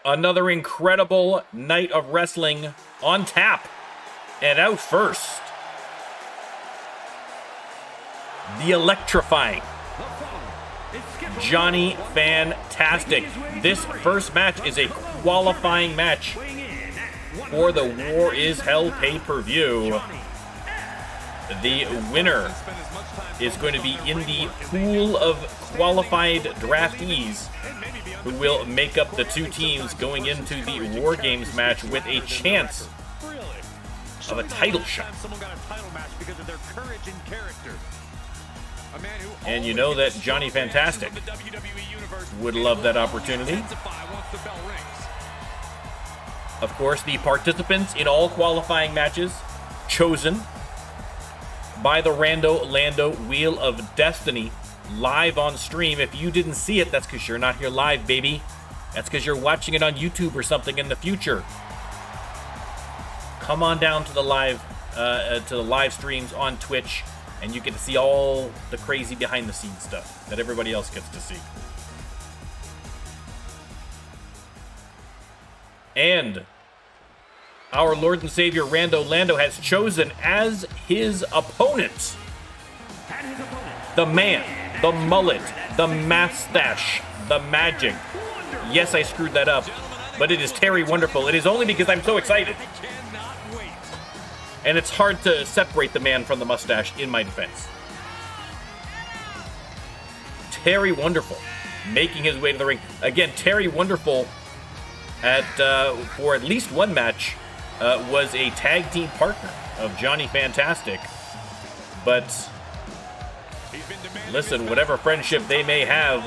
Another incredible night of wrestling on tap. And out first, the electrifying Johnny Fantastic. This first match is a qualifying match for the War is Hell pay-per-view. The winner is going to be in the pool of qualified draftees who will make up the two teams going into the War Games match with a chance of a title shot. And you know that Johnny Fantastic would love that opportunity. Of course, the participants in all qualifying matches chosen by the Rando Lando Wheel of Destiny live on stream. If you didn't see it, that's because you're not here live, baby. That's because you're watching it on YouTube or something in the future. Come on down to the live streams on Twitch, and you get to see all the crazy behind the scenes stuff that everybody else gets to see. And our Lord and Savior Rando Lando has chosen as his opponent the man, the mullet, the mustache, the magic. Yes, I screwed that up, but it is Terry Wonderful. It is only because I'm so excited. And it's hard to separate the man from the mustache in my defense. Terry Wonderful making his way to the ring. Again, Terry Wonderful for at least one match was a tag team partner of Johnny Fantastic. But listen, whatever friendship they may have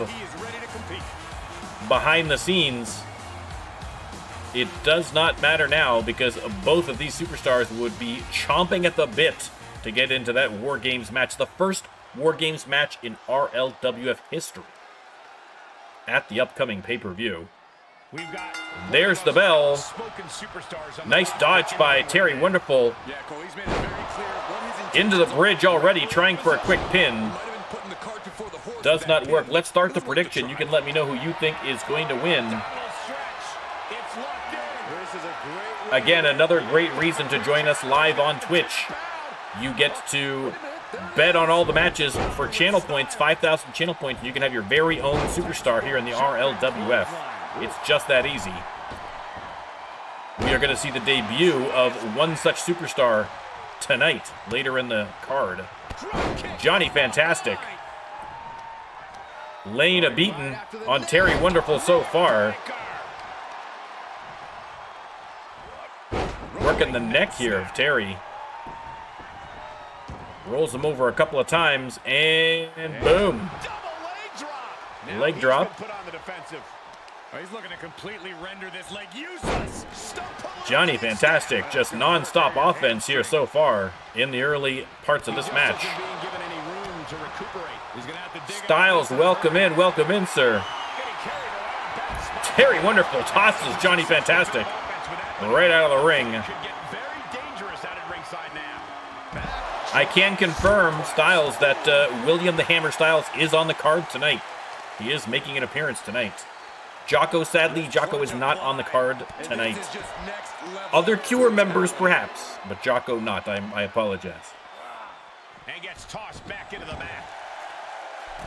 behind the scenes, it does not matter now, because both of these superstars would be chomping at the bit to get into that War Games match. The first War Games match in RLWF history at the upcoming pay-per-view. There's the bell. Nice dodge by Terry Wonderful. Into the bridge already, trying for a quick pin. Does not work. Let's start the prediction. You can let me know who you think is going to win. Again, another great reason to join us live on Twitch. You get to bet on all the matches for channel points, 5,000 channel points. You can have your very own superstar here in the RLWF. It's just that easy. We are going to see the debut of one such superstar tonight, later in the card. Johnny Fantastic laying a beating on Terry Wonderful so far. Working the neck here of Terry. Rolls him over a couple of times, and boom. Leg drop. He's looking to completely render this leg useless. Johnny Fantastic, just non-stop offense here so far in the early parts of this match. Styles, welcome in, sir. Terry Wonderful tosses Johnny Fantastic right out of the ring. I can confirm, Styles, that William the Hammer Styles is on the card tonight. He is making an appearance tonight. Jocko, sadly, Jocko is not on the card tonight. Other Cure members, perhaps, but Jocko not. I apologize. And gets tossed back into the mat.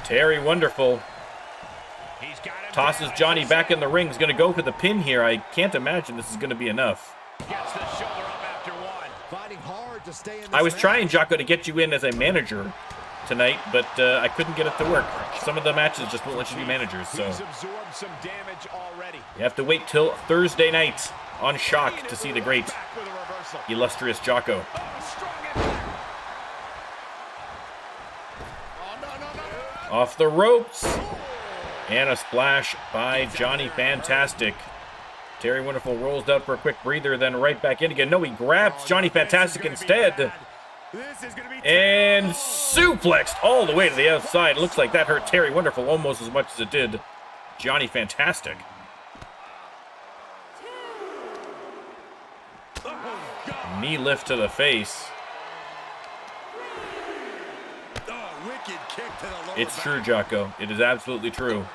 Terry Wonderful tosses Johnny back in the ring. He's going to go for the pin here. I can't imagine this is going to be enough. Gets the shoulder up after one. Fighting hard to stay in this I was trying, Jocko, to get you in as a manager tonight, but I couldn't get it to work. Some of the matches just won't let you be managers, so some damage already. You have to wait till Thursday night on Shock to see the great, illustrious Jocko. Off the ropes, and a splash by Johnny Fantastic. Terry Wonderful rolls out for a quick breather, then right back in again. No, he grabs Johnny Fantastic instead. And suplexed all the way to the outside. Looks like that hurt Terry Wonderful almost as much as it did Johnny Fantastic. Knee lift to the face. It's true, Jocko. It is absolutely true.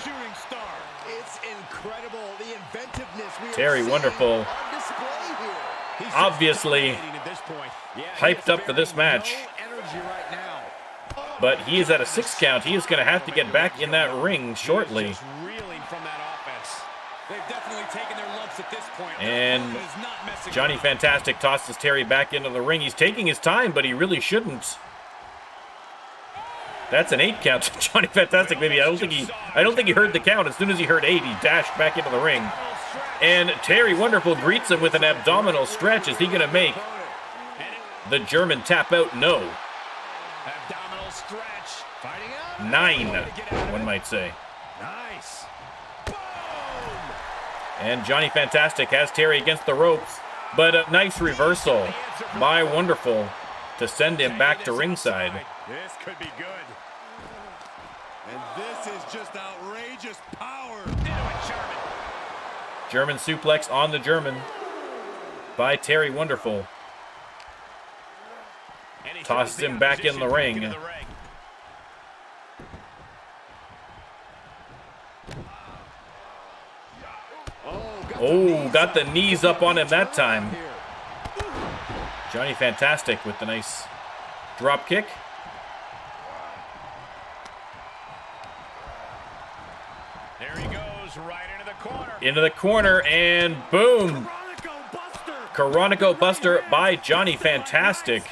shooting star. It's incredible, the inventiveness we Terry Wonderful, on display here. obviously hyped up for this match. But he is at a 6 count. He is going to have to get back in that ring shortly. And Johnny Fantastic tosses Terry back into the ring. He's taking his time, but he really shouldn't. That's an 8 count. Johnny Fantastic, maybe. I don't think he heard the count. As soon as he heard 8, he dashed back into the ring. And Terry Wonderful greets him with an abdominal stretch. Is he going to make the German tap out? No. 9, one might say. Nice. And Johnny Fantastic has Terry against the ropes, but a nice reversal by Wonderful to send him back to ringside. This could be good. And this is just outrageous power. German suplex on the German by Terry Wonderful. Tosses him back in the ring. Oh, got the knees up on him that time. Johnny Fantastic with the nice drop kick. There he goes, right into the corner. Into the corner, and boom. Coronaco Buster by Johnny Fantastic.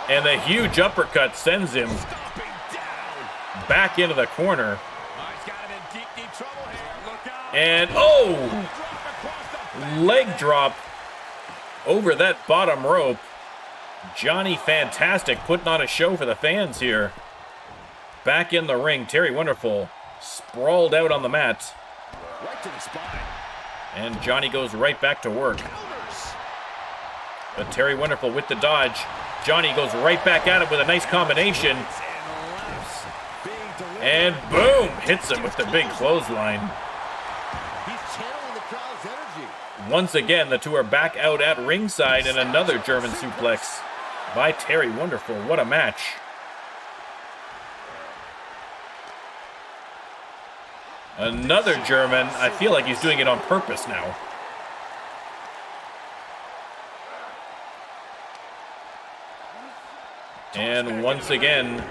And the huge uppercut sends him back into the corner. And, oh! Leg drop over that bottom rope. Johnny Fantastic putting on a show for the fans here. Back in the ring, Terry Wonderful sprawled out on the mat. Right to the spine. And Johnny goes right back to work. But Terry Wonderful with the dodge. Johnny goes right back at him with a nice combination. And boom! Hits him with the big clothesline. Once again, the two are back out at ringside, and another German suplex by Terry Wonderful. What a match. Another German. I feel like he's doing it on purpose now. And once again,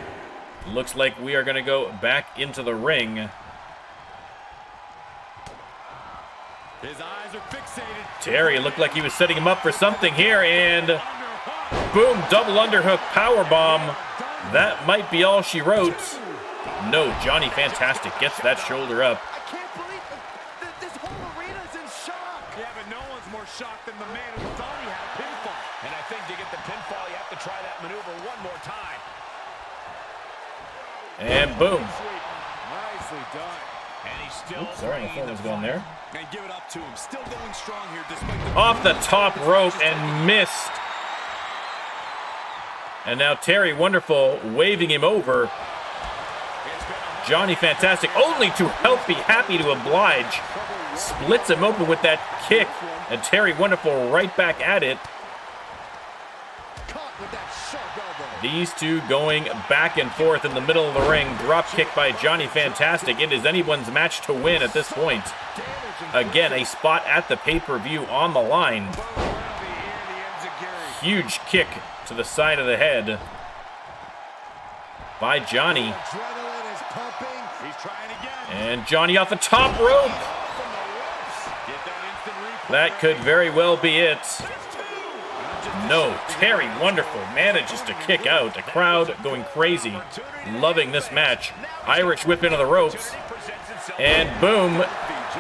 looks like we are going to go back into the ring. His eyes are fixated. Terry looked like he was setting him up for something here, and boom, double underhook powerbomb. That might be all she wrote. No, Johnny Fantastic gets that shoulder up. I can't believe this whole arena's in shock. Yeah, but no one's more shocked than the man who thought he had a pinfall. And I think to get the pinfall, you have to try that maneuver one more time. And boom. Nicely done. And he's still Sorry, my phone was going there. And give it up to him. Still going strong here despite the Off the top rope and missed. And now Terry Wonderful waving him over. Johnny Fantastic, only too happy to oblige. Splits him open with that kick. And Terry Wonderful right back at it. caught with that sharp elbow. These two going back and forth in the middle of the ring. Drop kick by Johnny Fantastic. It is anyone's match to win at this point. Again, a spot at the pay-per-view on the line. Huge kick to the side of the head by Johnny. Adrenaline is pumping. He's trying again. And Johnny off the top rope. That could very well be it. No, Terry Wonderful manages to kick out. The crowd going crazy, loving this match. Irish whip into the ropes. And boom,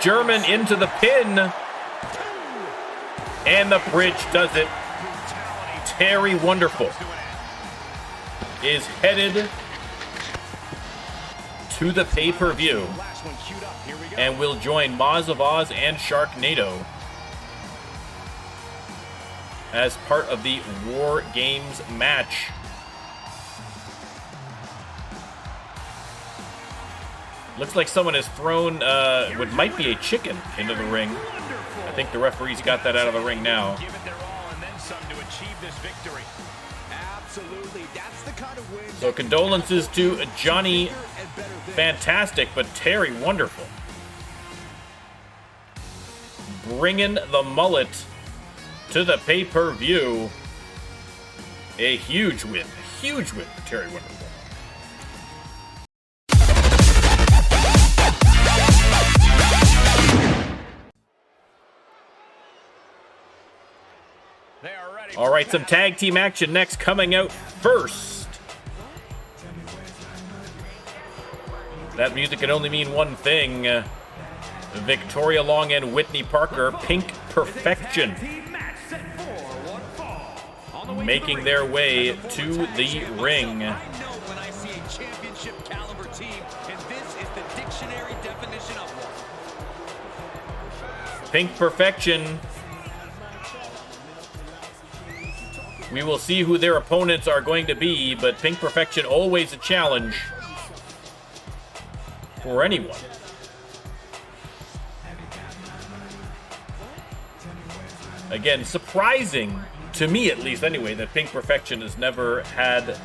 German into the pin. And the bridge does it. Terry Wonderful is headed to the pay-per-view and will join Maz of Oz and Sharknado as part of the War Games match. Looks like someone has thrown what might be a chicken into the ring. I think the referees got that out of the ring now. Give it their all and then some to achieve this victory. Absolutely. That's the So condolences to Johnny, fantastic, but Terry, wonderful. Bringing the mullet to the pay-per-view. A huge win for Terry, wonderful. All right, some tag team action next. Coming out first. That music can only mean one thing. Victoria Long and Whitney Parker, Pink Perfection, making their way to the ring. I know when I see a championship caliber team, and this is the dictionary definition of one. Pink Perfection. We will see who their opponents are going to be, but Pink Perfection always a challenge for anyone. Again, surprising, to me at least anyway, that Pink Perfection has never had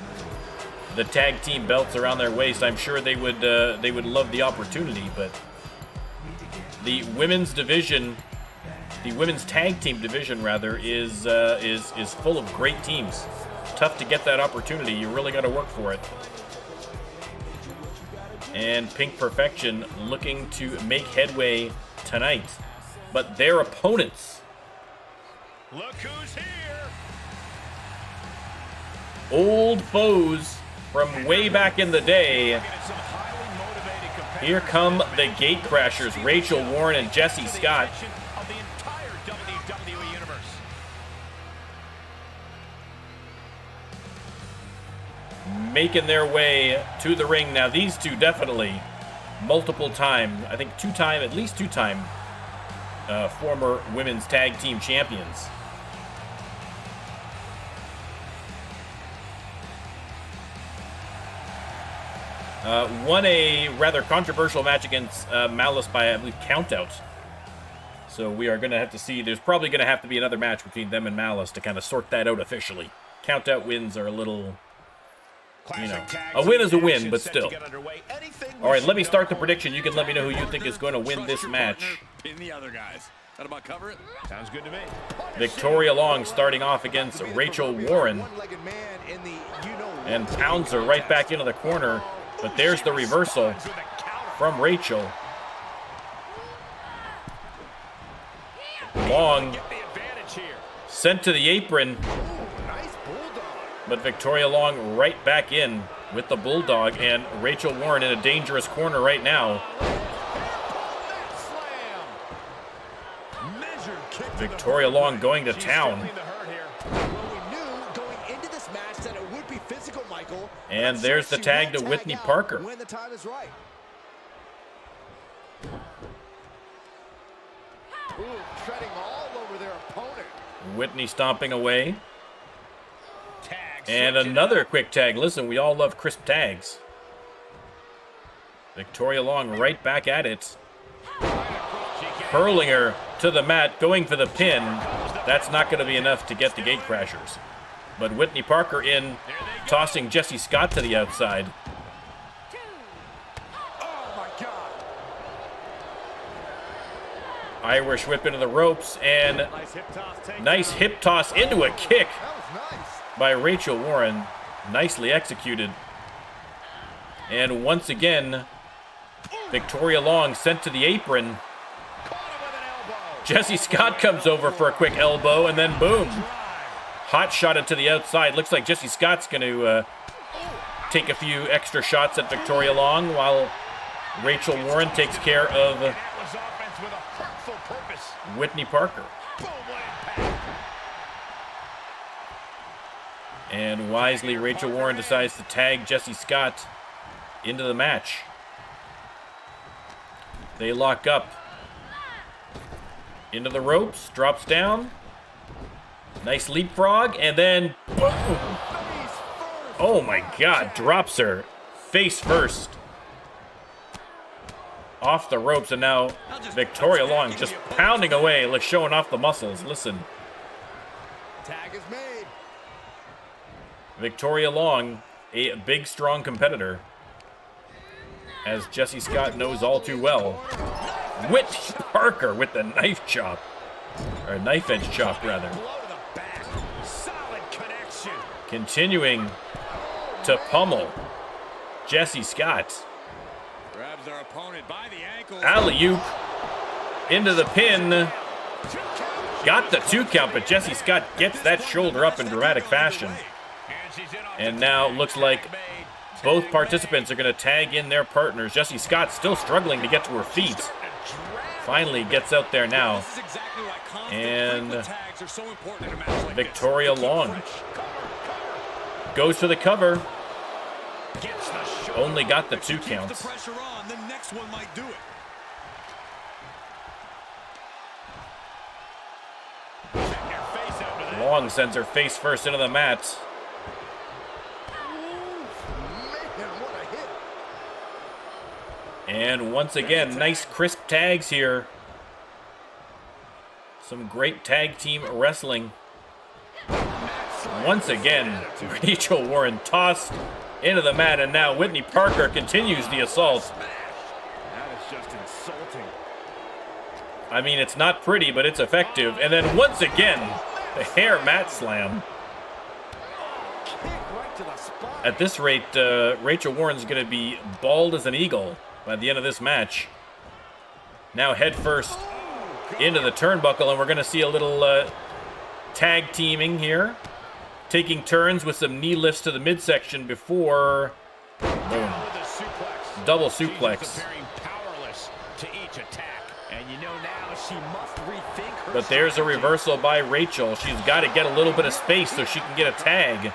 the tag team belts around their waist. I'm sure they would love the opportunity, but the women's division, the women's tag team division rather, is full of great teams. Tough to get that opportunity. You really got to work for it. And Pink Perfection looking to make headway tonight, but their opponents. Look who's here. Old foes from way back in the day. Here come the Gatecrashers, Rachel Warren and Jesse Scott. Of the entire WWE Universe. Making their way to the ring. Now these two definitely multiple time, I think at least two-time former women's tag team champions. Won a rather controversial match against Malice by, I believe, countout. So we are going to have to see. There's probably going to have to be another match between them and Malice to kind of sort that out officially. Countout wins are a little, you know, a win is a win, but still. All right, let me start the prediction. You can let me know who you think is going to win this match. In the other guys. That about cover it? Sounds good to me. Victoria Long starting off against Rachel Warren. And pounds her right back into the corner. But there's the reversal from Rachel. Long sent to the apron. But Victoria Long right back in with the Bulldog. And Rachel Warren in a dangerous corner right now. Victoria Long going to town. And there's the tag to Whitney Parker. Whitney stomping away. And another quick tag. Listen, we all love crisp tags. Victoria Long right back at it. Hurling her to the mat, going for the pin. That's not going to be enough to get the Gatecrashers. But Whitney Parker in, tossing Jesse Scott to the outside. Irish whip into the ropes, and nice hip toss into a kick by Rachel Warren. Nicely executed. And once again, Victoria Long sent to the apron. Jesse Scott comes over for a quick elbow, and then boom. Hot shot it to the outside. Looks like Jesse Scott's going to take a few extra shots at Victoria Long while Rachel Warren takes care of Whitney Parker. And wisely, Rachel Warren decides to tag Jesse Scott into the match. They lock up. Into the ropes, drops down. Nice leapfrog, and then boom. Oh my God, drops her face first. Off the ropes, and now Victoria Long just pounding away, like showing off the muscles. Listen. Tag is made. Victoria Long a big, strong competitor, as Jesse Scott knows all too well. Whitney Parker with the knife chop, or knife edge chop, rather. Continuing to pummel Jesse Scott. Grabs our opponent by the ankle. Alley-oop into the pin. Got the 2 count, but Jesse Scott gets that shoulder up in dramatic fashion. And now looks like both participants are going to tag in their partners. Jesse Scott still struggling to get to her feet. Finally gets out there now. And Victoria Long goes for the cover. Only got the 2 counts. Long sends her face first into the mat. And once again, nice crisp tags here. Some great tag team wrestling. Once again, Rachel Warren tossed into the mat, and now Whitney Parker continues the assault. That is just insulting. I mean, it's not pretty, but it's effective. And then once again, the hair mat slam. At this rate, Rachel Warren's going to be bald as an eagle by the end of this match. Now head first into the turnbuckle, and we're going to see a little tag teaming here. Taking turns with some knee lifts to the midsection before boom. Double suplex. But there's a reversal by Rachel. She's got to get a little bit of space so she can get a tag.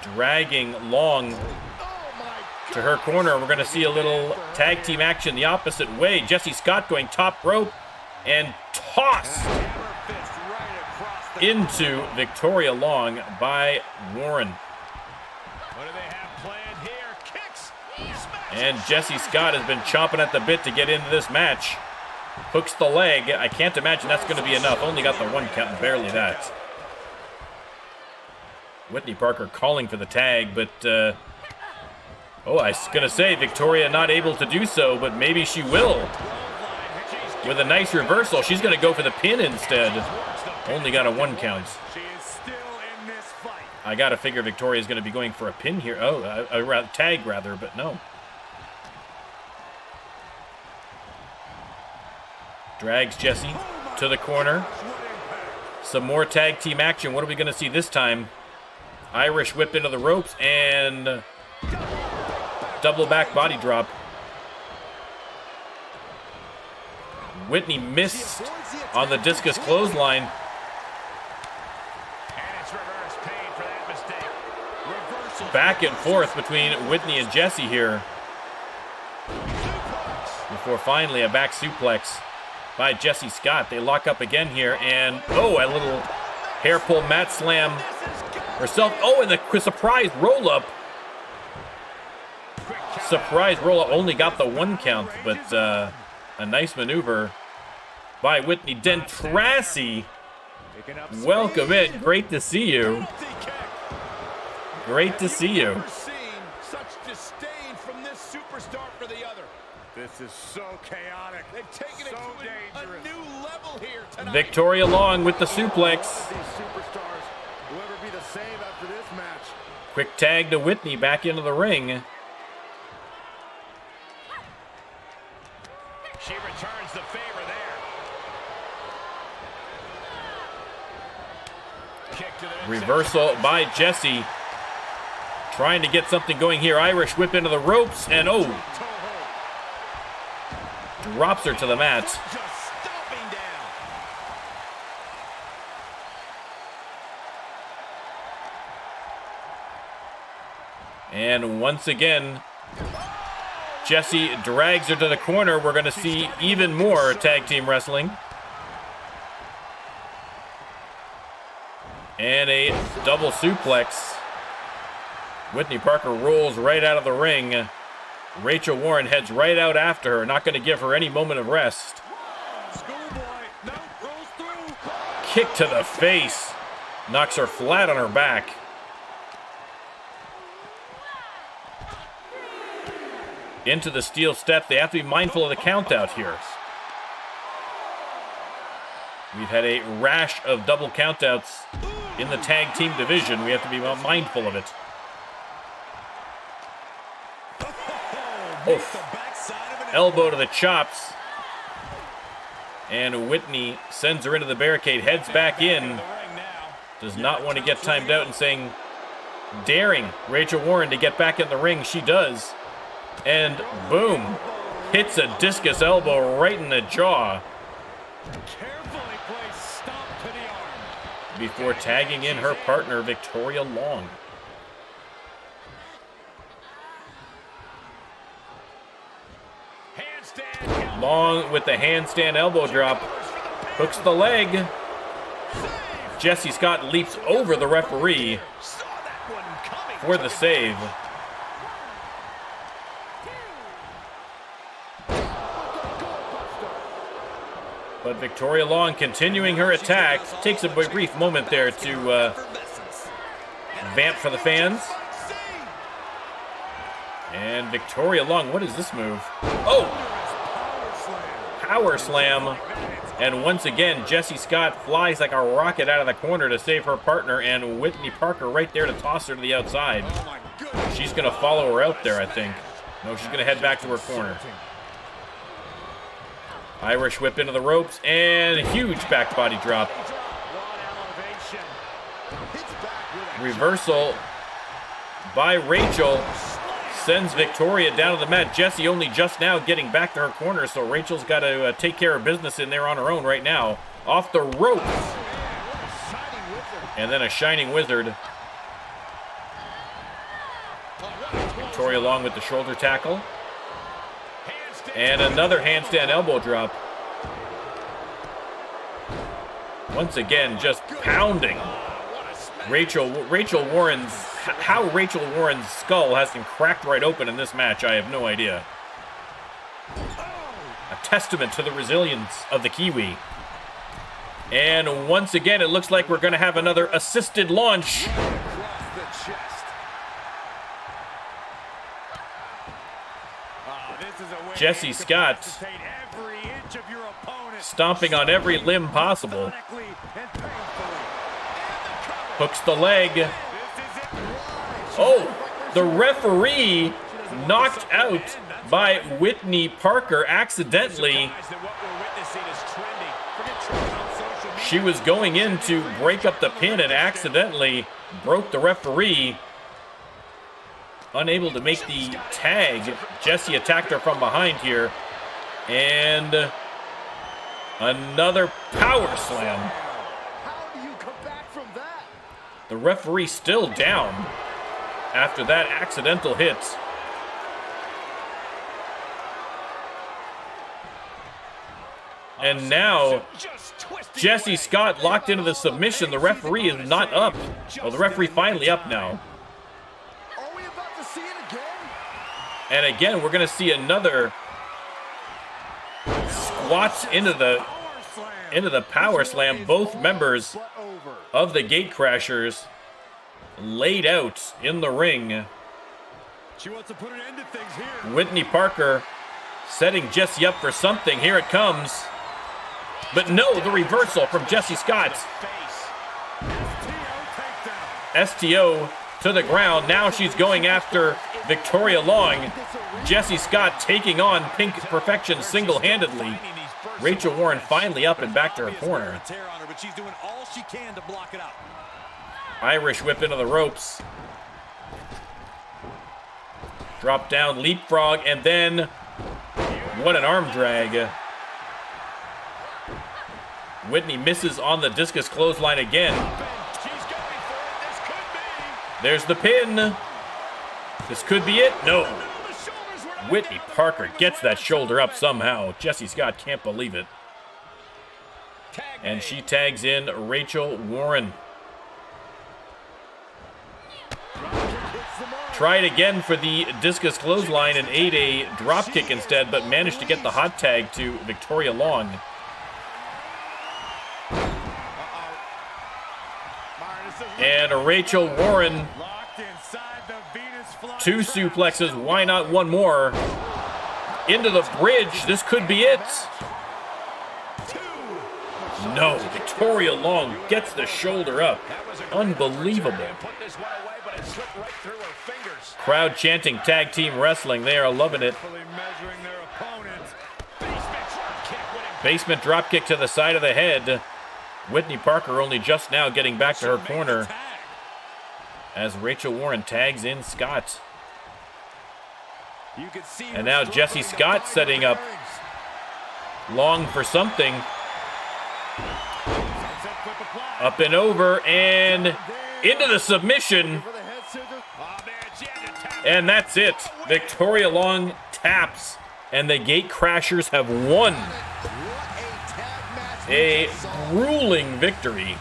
Dragging Long to her corner. We're going to see a little tag team action the opposite way. Jesse Scott going top rope and tossed into Victoria Long by Warren. What do they have planned here? Kicks. And Jesse Scott has been chomping at the bit to get into this match. Hooks the leg. I can't imagine that's going to be enough. Only got the 1 count, barely that. Whitney Parker calling for the tag, but oh, I was going to say Victoria not able to do so, but maybe she will. With a nice reversal, she's going to go for the pin instead. Only got a 1 count. I got to figure Victoria's going to be going for a pin here. Oh, a tag rather, but no. Drags Jesse to the corner. Some more tag team action. What are we going to see this time? Irish whip into the ropes and double back body drop. Whitney missed on the discus clothesline. Back and forth between Whitney and Jesse here. Before finally a back suplex by Jesse Scott. They lock up again here, and oh, a little hair pull mat slam herself. Oh, and the surprise roll up. Surprise roll up, only got the 1 count, but a nice maneuver by Whitney. Dentrassi, welcome in. Great to see you. Great to see you. Such disdain from this superstar for the other. This is so chaotic. They've taken it to a new level here tonight. Victoria Long with the suplex. These superstars will ever be the same after this match. Quick tag to Whitney back into the ring. She returns the favor there. Kick to the Reversal by Jesse. Trying to get something going here. Irish whip into the ropes, and oh, drops her to the mat. Just stomping down. And once again, Jesse drags her to the corner. We're going to see even more tag team wrestling. And a double suplex. Whitney Parker rolls right out of the ring. Rachel Warren heads right out after her, not going to give her any moment of rest. Kick to the face. Knocks her flat on her back. into the steel step. They have to be mindful of the count out here. We've had a rash of double countouts in the tag team division. We have to be mindful of it. Oof. Elbow to the chops. And Whitney sends her into the barricade, heads back in. Does not want to get timed out and saying, daring Rachel Warren to get back in the ring. She does. And boom. Hits a discus elbow right in the jaw. Before tagging in her partner, Victoria Long. Long with the handstand elbow drop. Hooks the leg. Jesse Scott leaps over the referee for the save. But Victoria Long continuing her attack. Takes a brief moment there to vamp for the fans. And Victoria Long, what is this move? Oh! Power slam. And once again, Jesse Scott flies like a rocket out of the corner to save her partner, and Whitney Parker right there to toss her to the outside. She's going to follow her out there, I think. No, she's going to head back to her corner. Irish whip into the ropes, and huge back body drop. Reversal by Rachel. Sends Victoria down to the mat. Jessie only just now getting back to her corner, so Rachel's got to take care of business in there on her own right now. Off the ropes. And then a Shining Wizard. Victoria Long with the shoulder tackle. And another handstand elbow drop. Once again, just pounding. Rachel Warren's... How Rachel Warren's skull has been cracked right open in this match, I have no idea. A testament to the resilience of the Kiwi. And once again, it looks like we're going to have another assisted launch. Jesse Scott stomping on every limb possible. Hooks the leg. Oh, the referee knocked out by Whitney Parker accidentally. She was going in to break up the pin and accidentally broke the referee. Unable to make the tag. Jesse attacked her from behind here. And another power slam. How do you come back from that? The referee still down after that accidental hit. And now, Jesse Scott locked into the submission. The referee is not up. Well, the referee finally up now. Are we about to see it again? And again, we're going to see another squats into the power slam. Both members of the Gate Crashers laid out in the ring. She wants to put an end to things here. Whitney Parker setting Jesse up for something. Here it comes. But no, the reversal from Jesse Scott. STO to the ground. Now she's going after Victoria Long. Jesse Scott taking on Pink Perfection single-handedly. Rachel Warren finally up and back to her corner. Irish whip into the ropes. Drop down, leapfrog, and then what an arm drag. Whitney misses on the discus clothesline again. There's the pin. This could be it. No. Whitney Parker gets that shoulder up somehow. Jesse Scott can't believe it. And she tags in Rachel Warren. Tried again for the discus clothesline and ate a dropkick instead, but managed to get the hot tag to Victoria Long. And Rachel Warren, 2 suplexes, why not one more? Into the bridge. This could be it. No, Victoria Long gets the shoulder up. Unbelievable. Crowd chanting tag team wrestling. They are loving it. Basement dropkick to the side of the head. Whitney Parker only just now getting back to her corner as Rachel Warren tags in Scott. And now Jesse Scott setting up Long for something. Up and over and into the submission. And that's it. Victoria Long taps and the Gate Crashers have won. A grueling victory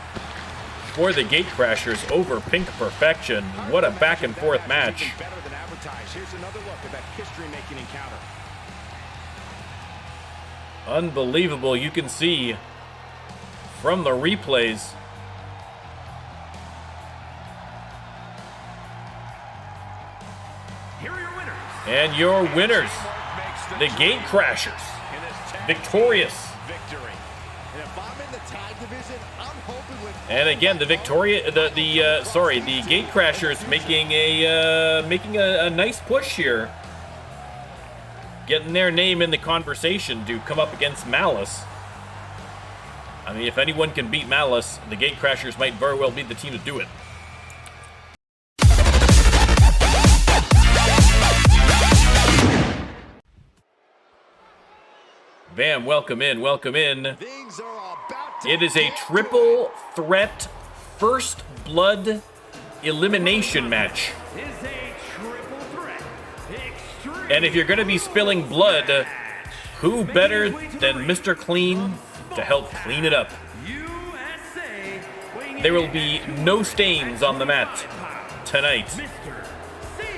for the Gate Crashers over Pink Perfection. What a back and forth match. Here's another look at that history-making encounter. Unbelievable. You can see from the replays. Here are your winners. And your winners, the Gate Crashers, victorious. And again, the Gate Crashers making a nice push here, getting their name in the conversation to come up against Malice. I mean, if anyone can beat Malice, the Gate Crashers might very well be the team to do it. Bam, welcome in, welcome in. It is a triple threat first blood elimination match. And if you're going to be spilling blood, who better than Mr. Clean to help clean it up? There will be no stains on the mat tonight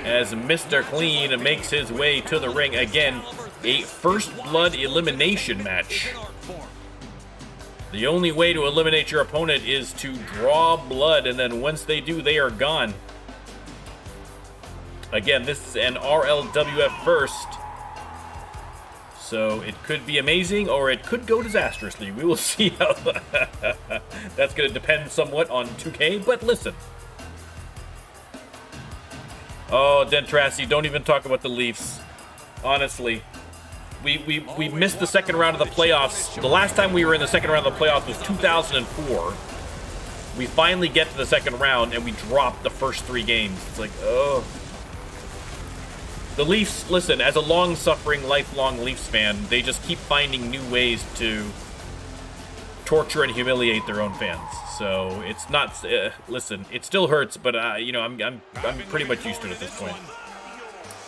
as Mr. Clean makes his way to the ring. Again, a first blood elimination match. The only way to eliminate your opponent is to draw blood, and then once they do, they are gone. Again, this is an RLWF first, so it could be amazing or it could go disastrously. We will see how that's going to depend somewhat on 2K, but listen. Oh, Dentrassi, don't even talk about the Leafs. Honestly. We missed the second round of the playoffs. The last time we were in the second round of the playoffs was 2004. We finally get to the second round, and we dropped the first 3 games. It's like, oh. The Leafs, listen, as a long-suffering, lifelong Leafs fan, they just keep finding new ways to torture and humiliate their own fans. So it's not, listen, it still hurts, but, you know, I'm pretty much used to it at this point.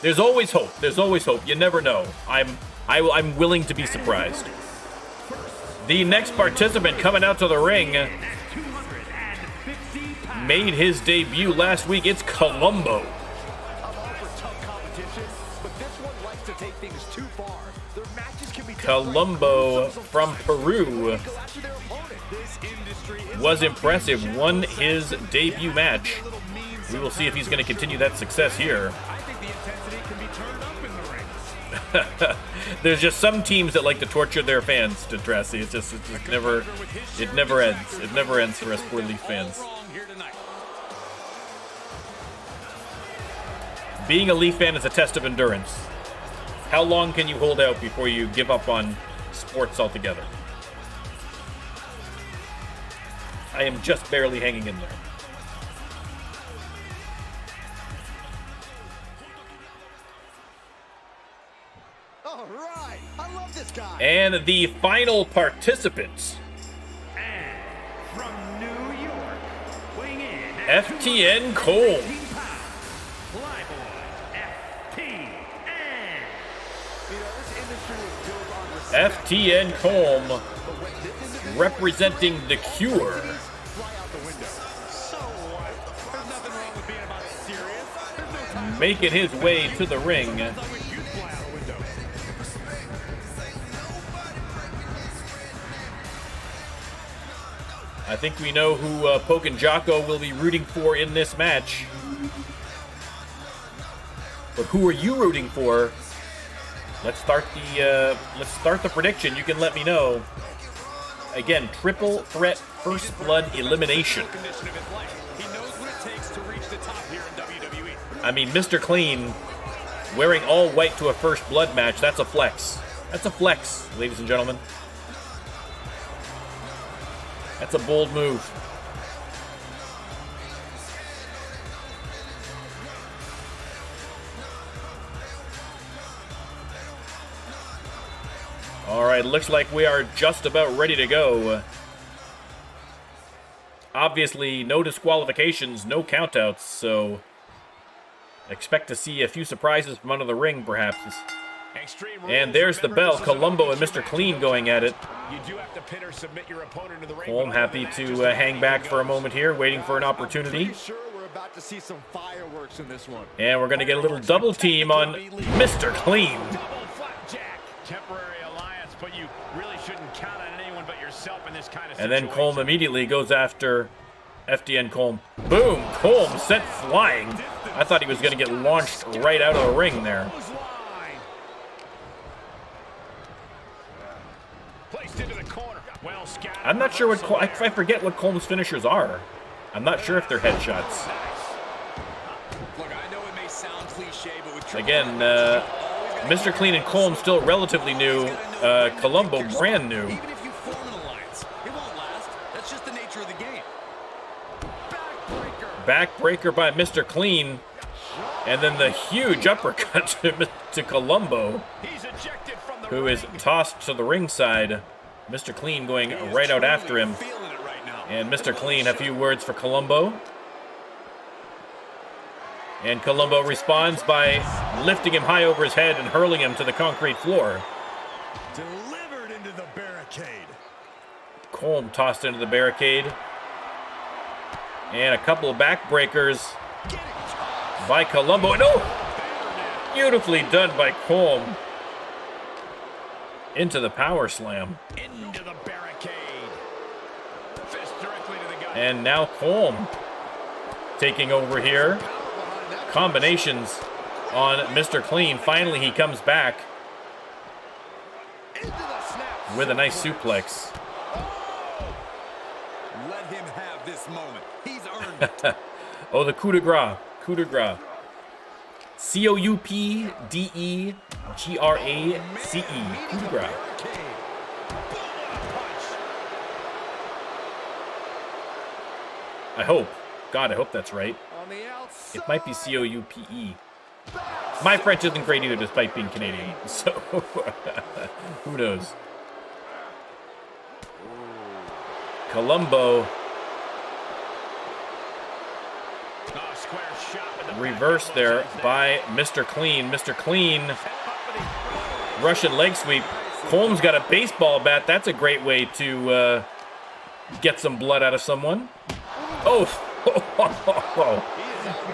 There's always hope. There's always hope. You never know. I'm willing to be surprised. The next participant coming out to the ring made his debut last week. It's Colombo. Colombo from Peru was impressive. Won his debut match. We will see if he's going to continue that success here. There's just some teams that like to torture their fans, Dentrassi. It never ends. It never ends for us poor Leaf fans. Being a Leaf fan is a test of endurance. How long can you hold out before you give up on sports altogether? I am just barely hanging in there. And the final participants. And from New York, weighing in FTN Cole. FTN Colm representing The Cure. Making his way to the ring. I think we know who Poke and Jocko will be rooting for in this match. But who are you rooting for let's start the prediction. You can let me know. Again, triple threat first blood elimination. I mean, Mr. Clean wearing all white to a first blood match, that's a flex. That's a flex, ladies and gentlemen. That's a bold move. All right, looks like we are just about ready to go. Obviously, no disqualifications, no countouts, so expect to see a few surprises from under the ring, perhaps. And there's the bell. Columbo and Mr. Clean going at it. Holm happy to hang back for a moment here, waiting for an opportunity. And we're going to get a little double team on Mr. Clean. And then Colm immediately goes after FDN Colm. Boom! Colm sent flying. I thought he was going to get launched right out of the ring there. I'm not sure what I forget what Colm's finishers are. I'm not sure if they're headshots. Again, Mr. Clean and Colm still relatively new. Columbo brand new. Backbreaker by Mr. Clean. And then the huge uppercut to Columbo, who is tossed to the ringside. Mr. Clean going right out after him. And Mr. Clean, a few words for Columbo. And Columbo responds by lifting him high over his head and hurling him to the concrete floor. Delivered into the barricade. Colm tossed into the barricade. And a couple of backbreakers by Columbo. No! Beautifully done by Colm. Into the power slam. Into the barricade. Fist directly to the gut. And now Colm taking over here. Combinations on Mr. Clean. Finally, he comes back with a nice suplex. Let him have this moment. He's earned it. Oh, the coup de grace. Coup de grace. COUPDEGRACE. Coup de grace. I hope. God, I hope that's right. It might be COUPE. My French isn't great either, despite being Canadian. So, who knows? Columbo. Reverse there by Mr. Clean. Mr. Clean. Russian leg sweep. Colm's got a baseball bat. That's a great way to get some blood out of someone. Oh.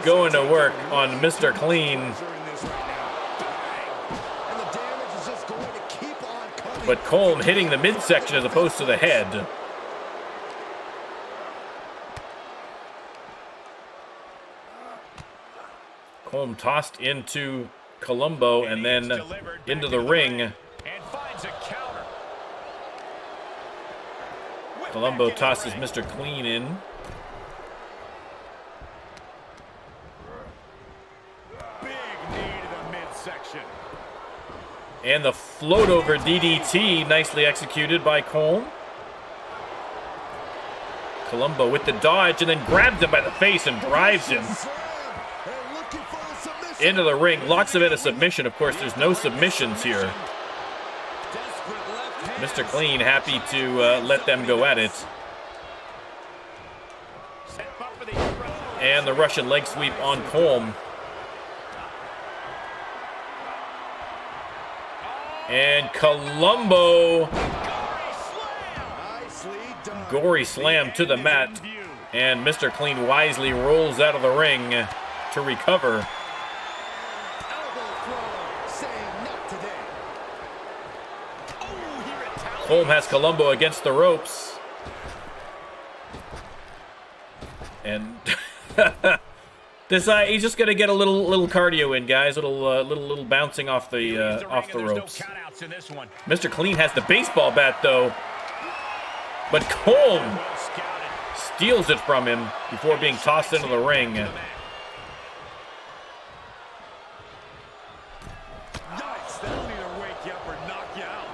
Going to work on Mr. Clean. But Colm hitting the midsection as opposed to the head. Colm tossed into Columbo and then into the ring. Columbo tosses Mr. Clean in. And the float over DDT, nicely executed by Colm. Columbo with the dodge and then grabs him by the face and drives him into the ring. Locks him in a submission. Of course, there's no submissions here. Mr. Clean happy to let them go at it. And the Russian leg sweep on Colm. And Columbo, gory slam to the mat. And Mr. Clean wisely rolls out of the ring to recover. Colm has Columbo against the ropes. And He's just gonna get a little cardio in, guys. Little bouncing off the ropes. Mr. Clean has the baseball bat though, but Colm steals it from him before being tossed into the ring. Nice. That'll either wake you up or knock you out.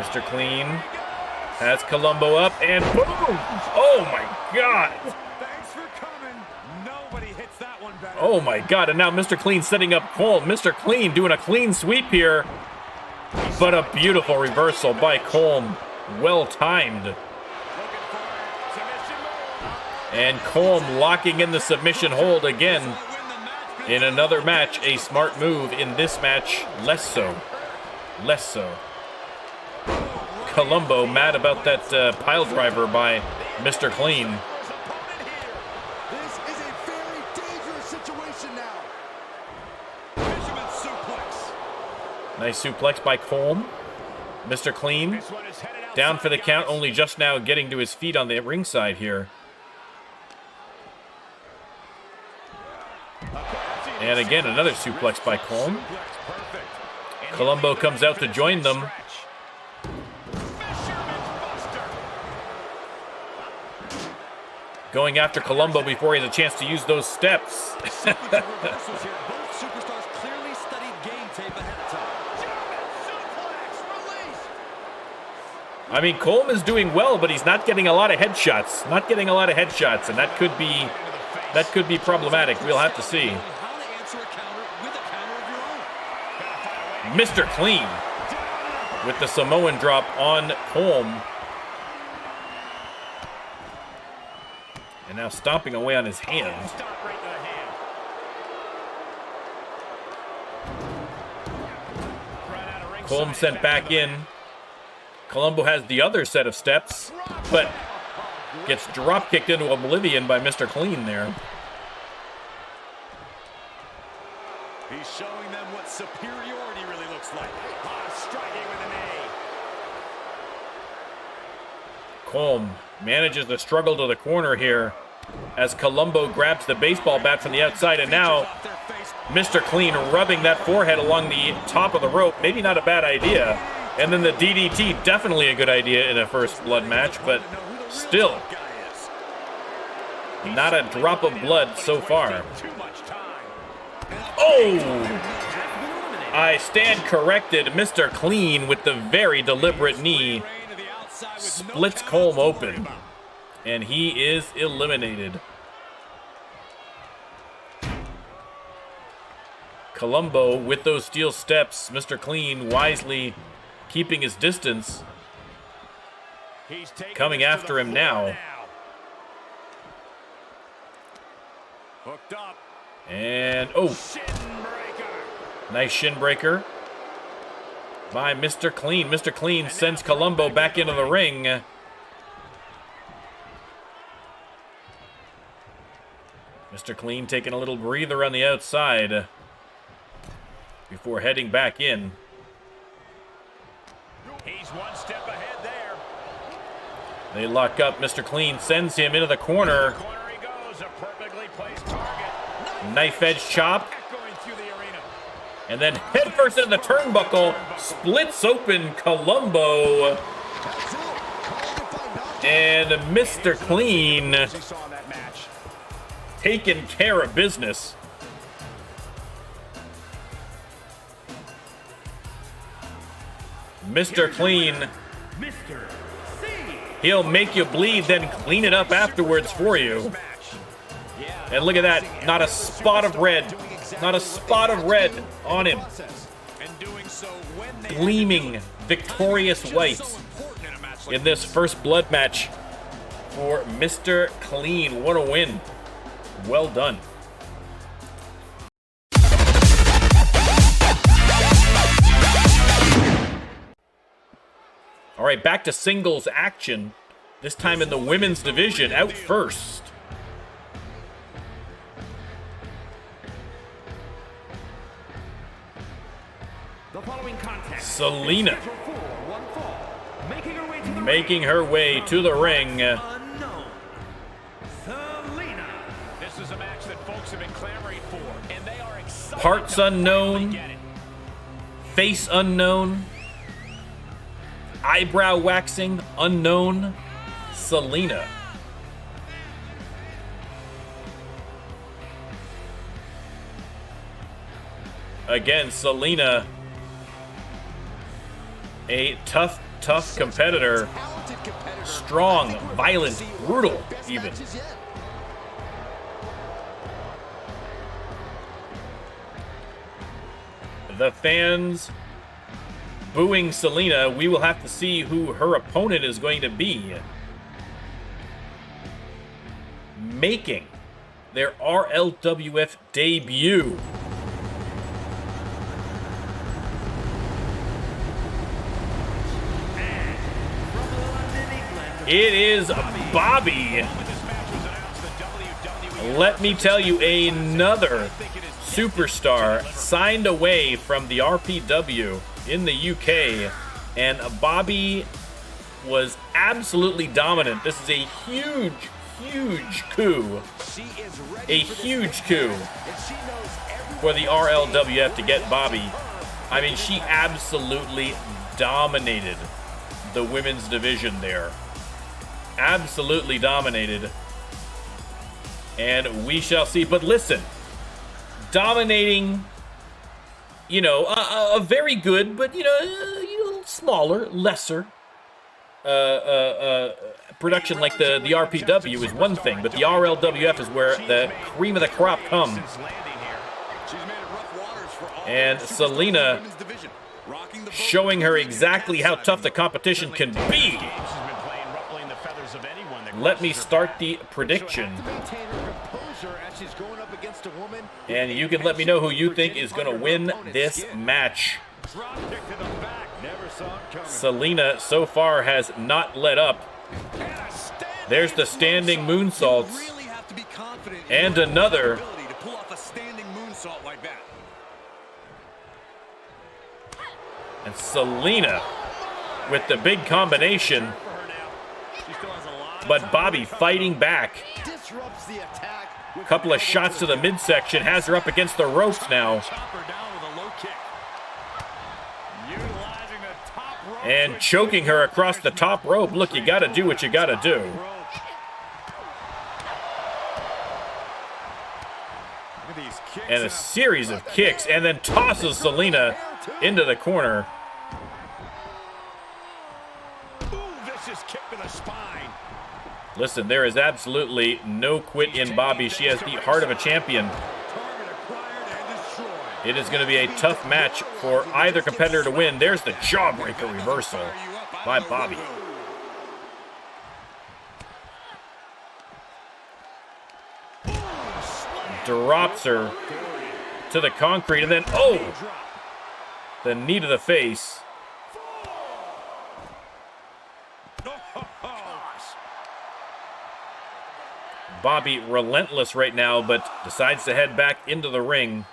Mr. Clean has Colombo up and boom! Oh my God! Thanks for coming. Nobody hits that one better. Oh my God! And now Mr. Clean setting up Colm. Mr. Clean doing a clean sweep here, but a beautiful reversal by Colm. Well timed. And Colm locking in the submission hold again. In another match, a smart move. In this match, less so. Less so. Colombo mad about that pile driver by Mr. Clean. This is a very dangerous situation now. Fisherman suplex. Nice suplex by Colm. Mr. Clean down for the count, only just now getting to his feet on the ringside here. And again, another suplex by Colm. Colombo comes out to join them. Going after Colombo before he has a chance to use those steps. Both superstars clearly studied game tape ahead of time. I mean, Colm is doing well, but he's not getting a lot of headshots. Not getting a lot of headshots, and that could be problematic. We'll have to see. How to answer a counter with a counter of your own. Mr. Clean with the Samoan drop on Colm. And now stomping away on his hand. Colm sent back in. Colombo has the other set of steps, but gets drop kicked into oblivion by Mr. Clean there. He's showing them what superiority really looks like. Striking with an A. Colm manages to struggle to the corner here as Colombo grabs the baseball bat from the outside, and now Mr. Clean rubbing that forehead along the top of the rope. Maybe not a bad idea. And then the DDT, definitely a good idea in a first blood match, but still not a drop of blood so far. Oh! I stand corrected. Mr. Clean with the very deliberate knee splits Colm open, and he is eliminated. Colombo with those steel steps. Mr. Clean wisely keeping his distance. Coming after him now. Hooked up. And, oh, nice shin breaker by Mr. Clean. Mr. Clean sends Colombo back into the ring. Mr. Clean taking a little breather on the outside before heading back in. He's one step ahead there. They lock up. Mr. Clean sends him into the corner. Corner he goes, a perfectly placed target. Knife edge chop. Going through the arena. And then headfirst into the turnbuckle. Splits open Colombo. And Mr. Clean taking care of business. Mr. Clean. He'll make you bleed, then clean it up afterwards for you. And look at that. Not a spot of red. Not a spot of red on him. Gleaming, victorious white in this first blood match for Mr. Clean. What a win. Well done. All right, back to singles action. This time in the women's division. Out first, Selena, making her way to the ring. Parts unknown. Face unknown. Eyebrow waxing unknown. Selena. Again, Selena, a tough competitor. Strong, violent, brutal, even. The fans booing Selena. We will have to see who her opponent is going to be. Making their RLWF debut. It is Bobby. Let me tell you, another superstar signed away from the RPW in the UK, and Bobby was absolutely dominant. This is a huge coup. A huge coup for the RLWF to get Bobby. I mean, she absolutely dominated the women's division there. Absolutely dominated. And we shall see. But listen, dominating, you know, a very good, but, you know, smaller, lesser production like the RPW is one thing, but the RLWF is where the cream of the crop comes. And Selena showing her exactly how tough the competition can be. Let me start the prediction. And you can let me know who you think is going to win this match. Selena so far has not let up. There's the standing moonsaults. And another. And Selena with the big combination. But Bobby fighting back. A couple of shots to the midsection. Has her up against the ropes now. And choking her across the top rope. Look, you got to do what you got to do. And a series of kicks. And then tosses Selena into the corner. Listen, there is absolutely no quit in Bobby. She has the heart of a champion. It is going to be a tough match for either competitor to win. There's the jawbreaker reversal by Bobby. Drops her to the concrete, and then, oh! The knee to the face. Bobby relentless right now, but decides to head back into the ring.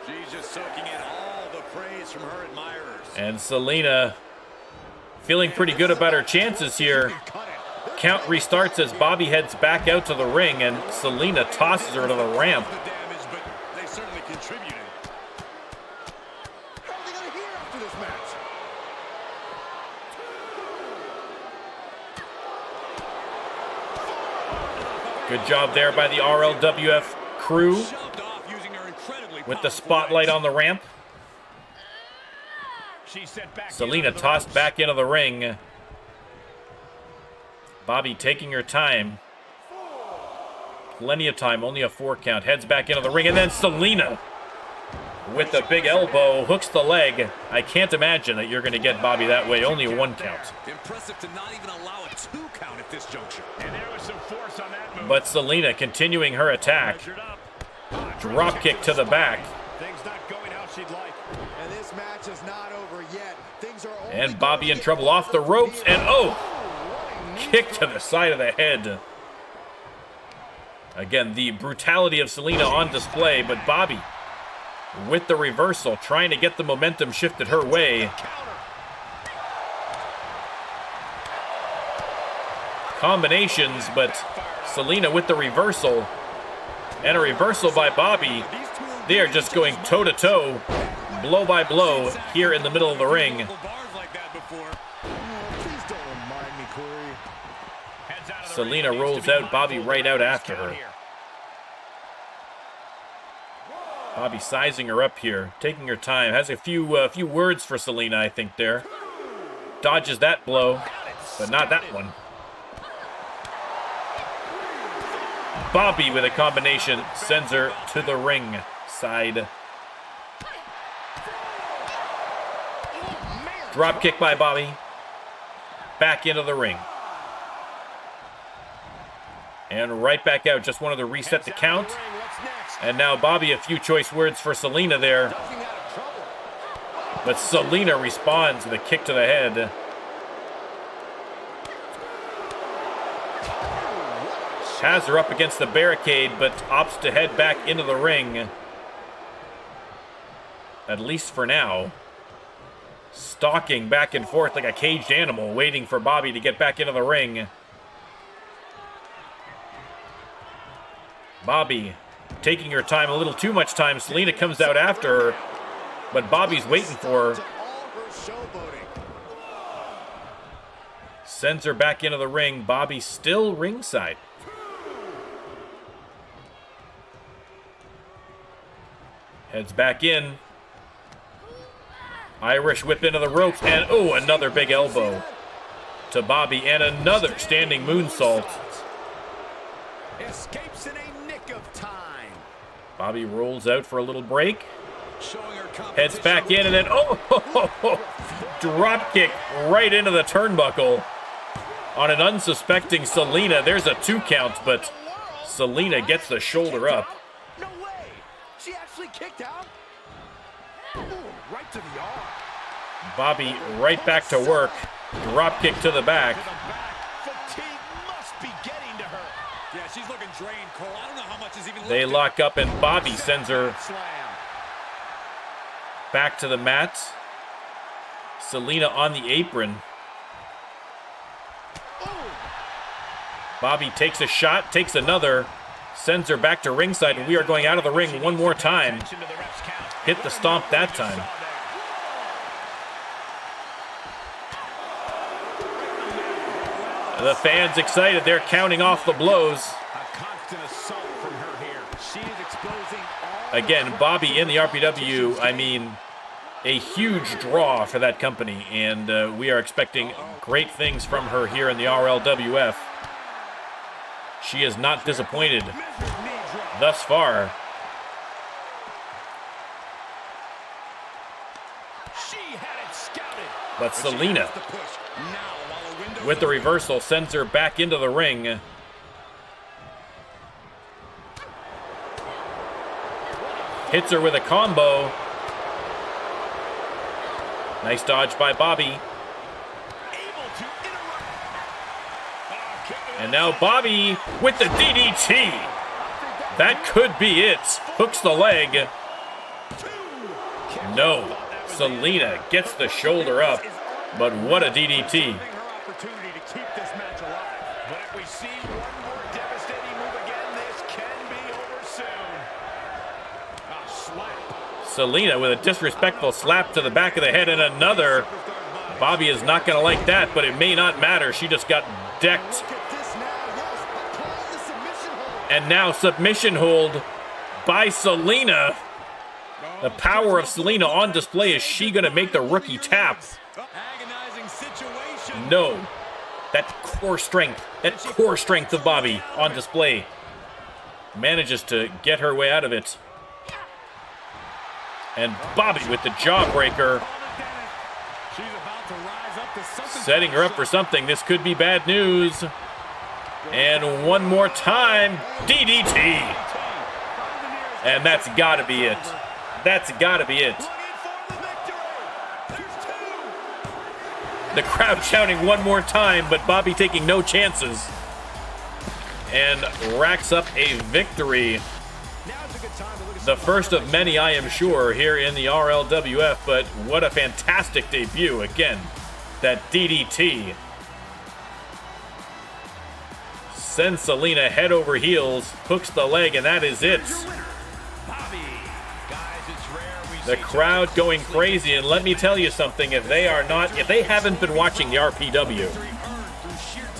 She's just soaking in all the praise from her admirers. And Selena feeling pretty good about her chances here. Count restarts as Bobby heads back out to the ring, and Selena tosses her to the ramp. They certainly contributed. How are they going to hear after this match? Good job there by the RLWF crew with the spotlight on the ramp. Selena tossed back into the ring. Bobby taking her time. Plenty of time, only a 4 count. Heads back into the ring, and then Selena with the big elbow hooks the leg. I can't imagine that you're going to get Bobby that way. Only a 1 count. Impressive to not even allow a 2 count at this juncture. And there was some force on that move. But Selena continuing her attack. Drop kick to the back. Things not going how she'd like. And this match is not over yet. Things are only And Bobby in trouble off the ropes, and oh! Kick to the side of the head. Again, the brutality of Selena on display, but Bobby with the reversal, trying to get the momentum shifted her way. Combinations, but Selena with the reversal. And a reversal by Bobby. They are just going toe-to-toe, blow by blow, here in the middle of the ring. Selena rolls out, Bobby right out after her. Bobby sizing her up here, taking her time. Has a few words for Selena, I think, there. Dodges that blow, but not that one. Bobby with a combination sends her to the ring side. Drop kick by Bobby. Back into the ring. And right back out. Just wanted to reset the count. And now Bobby, a few choice words for Selena there. But Selena responds with a kick to the head. Has her up against the barricade, but opts to head back into the ring. At least for now. Stalking back and forth like a caged animal, waiting for Bobby to get back into the ring. Bobby taking her time, a little too much time. Selena comes out after her, but Bobby's waiting for her. Sends her back into the ring. Bobby still ringside. Heads back in. Irish whip into the ropes, and oh, another big elbow to Bobby, and another standing moonsault. Escapes in a nick of time. Bobby rolls out for a little break. Heads back in, and then drop kick right into the turnbuckle on an unsuspecting Selena. There's a 2 count, but Selena gets the shoulder up. No way. She actually kicked out. Ooh, right to the arm. Bobby right back to work. Drop kick to the back. Fatigue must be getting to her. Yeah, she's looking drained, Cole. I don't know how much is even They left. lock up, and Bobby sends her back to the mat. Selena on the apron. Bobby takes a shot, takes another, sends her back to ringside, and we are going out of the ring one more time. Hit the stomp that time. The fans excited. They're counting off the blows. Again, Bobby in the RPW, I mean, a huge draw for that company, and we are expecting great things from her here in the RLWF. She is not disappointed thus far. But Selena, with the reversal, sends her back into the ring. Hits her with a combo. Nice dodge by Bobby. And now Bobby with the DDT. That could be it. Hooks the leg. No. Selena gets the shoulder up. But what a DDT. Selena with a disrespectful slap to the back of the head, and another. Bobby is not going to like that, but it may not matter. She just got decked. And now submission hold by Selena. The power of Selena on display. Is she going to make the rookie tap? No. That core strength of Bobby on display. Manages to get her way out of it. And Bobby with the jawbreaker. Setting her up for something. This could be bad news. And one more time, DDT. And that's got to be it. That's got to be it. The crowd shouting one more time, but Bobby taking no chances. And racks up a victory. The first of many, I am sure, here in the RLWF, but what a fantastic debut. Again, that DDT. Sends Selena head over heels, hooks the leg, and that is it. The crowd going crazy, and let me tell you something, if they haven't been watching the RPW,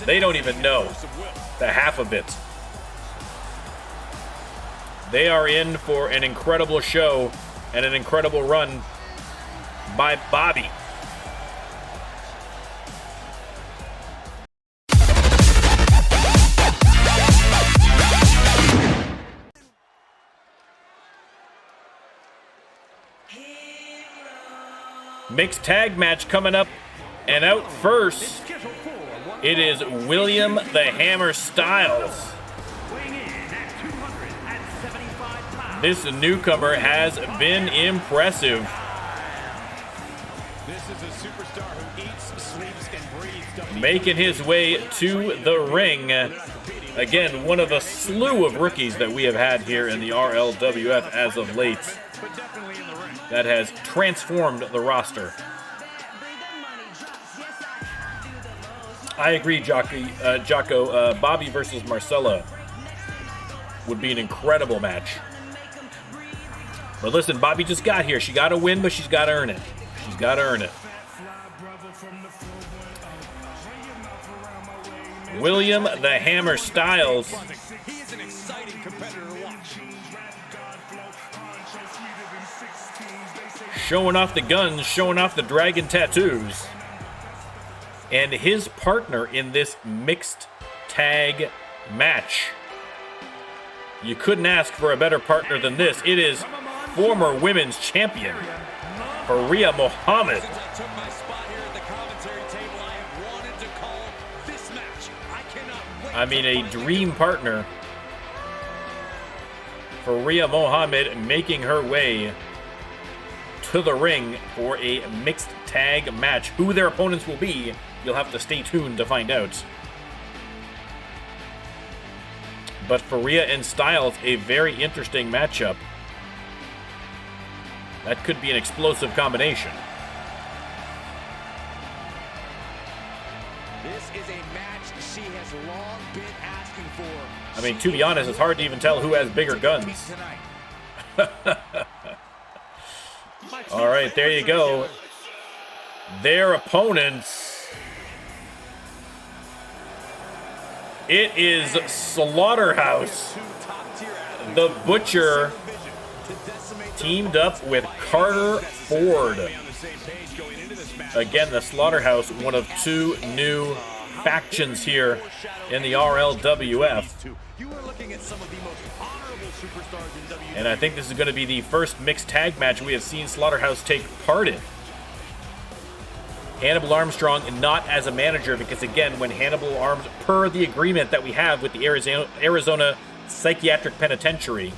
they don't even know the half of it. They are in for an incredible show and an incredible run by Bobby. Mixed tag match coming up, and out first, it is William the Hammer Styles. This newcomer has been impressive. This is a superstar who eats, sleeps, and breathes. Making his way to the ring. Again, one of a slew of rookies that we have had here in the RLWF as of late. That has transformed the roster. I agree, Jocko. Bobby versus Marcella would be an incredible match. But listen, Bobby just got here. She got to win, but she's got to earn it. She's got to earn it. William the Hammer Styles. He is an exciting competitor to watch. Showing off the guns, showing off the dragon tattoos. And his partner in this mixed tag match. You couldn't ask for a better partner than this. It is former women's champion, Faria Muhammad. I mean, a dream partner. Faria Muhammad making her way to the ring for a mixed tag match. Who their opponents will be, you'll have to stay tuned to find out. But Faria and Styles, a very interesting matchup. That could be an explosive combination. This is a match she has long been asking for. I mean, to be honest, it's hard to even tell who has bigger guns. All right, there you go. Their opponents. It is Slaughterhouse. The Butcher teamed up with Carter Ford. Again, the Slaughterhouse, one of two new factions here in the RLWF. And I think this is going to be the first mixed tag match we have seen Slaughterhouse take part in. Hannibal Armstrong not as a manager, because again, when Hannibal Arms, per the agreement that we have with the Arizona Psychiatric Penitentiary,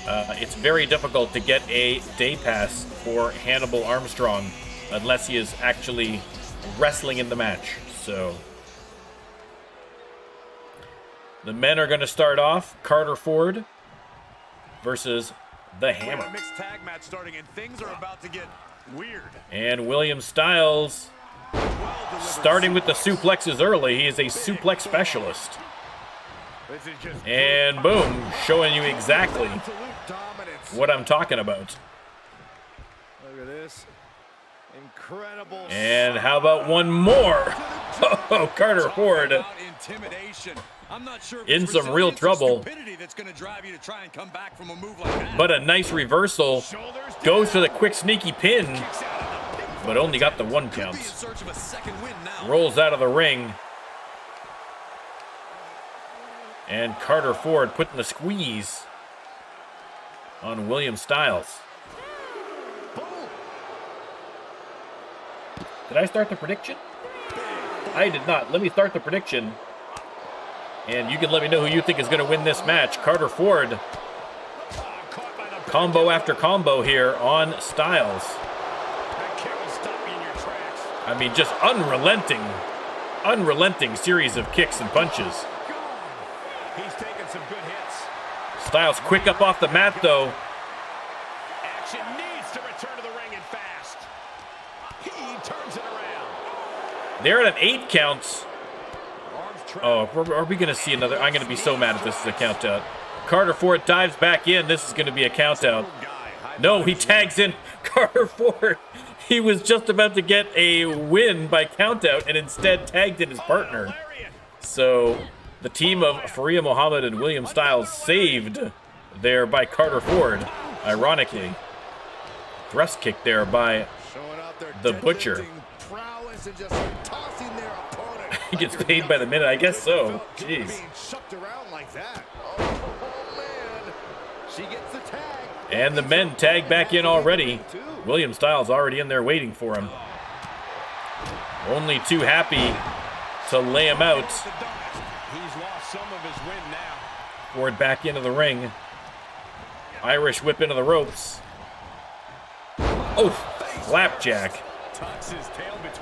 it's very difficult to get a day pass for Hannibal Armstrong unless he is actually wrestling in the match. So the men are going to start off. Carter Ford versus the Hammer. Mixed tag match starting, and things are about to get weird. And William Styles starting with the suplexes early. He is a suplex specialist. And boom, showing you exactly what I'm talking about. Look at this. Incredible. And how about one more? Oh, Carter Ford in some real trouble. But a nice reversal. Goes for the quick sneaky pin, but only got the 1 count. Rolls out of the ring. And Carter Ford putting the squeeze on William Styles. Did I start the prediction? I did not. Let me start the prediction. And you can let me know who you think is going to win this match. Carter Ford. Combo after combo here on Styles. I mean, just unrelenting series of kicks and punches. He's taking some good hits. Styles quick up off the mat, though. Action needs to return to the ring and fast. He turns it around. They're at an 8 count. Oh, are we going to see another? I'm going to be so mad if this is a count out. Carter Ford dives back in. This is going to be a count out. No, he tags in Carter Ford. He was just about to get a win by count out and instead tagged in his partner. So the team of Faria Muhammad and William Styles saved there by Carter Ford. Ironically, thrust kick there by the Butcher. He gets paid by the minute, I guess so. Jeez. And the men tag back in already. William Styles already in there waiting for him. Only too happy to lay him out. He's lost some of his wind now. Ford back into the ring. Irish whip into the ropes. Oh, flapjack.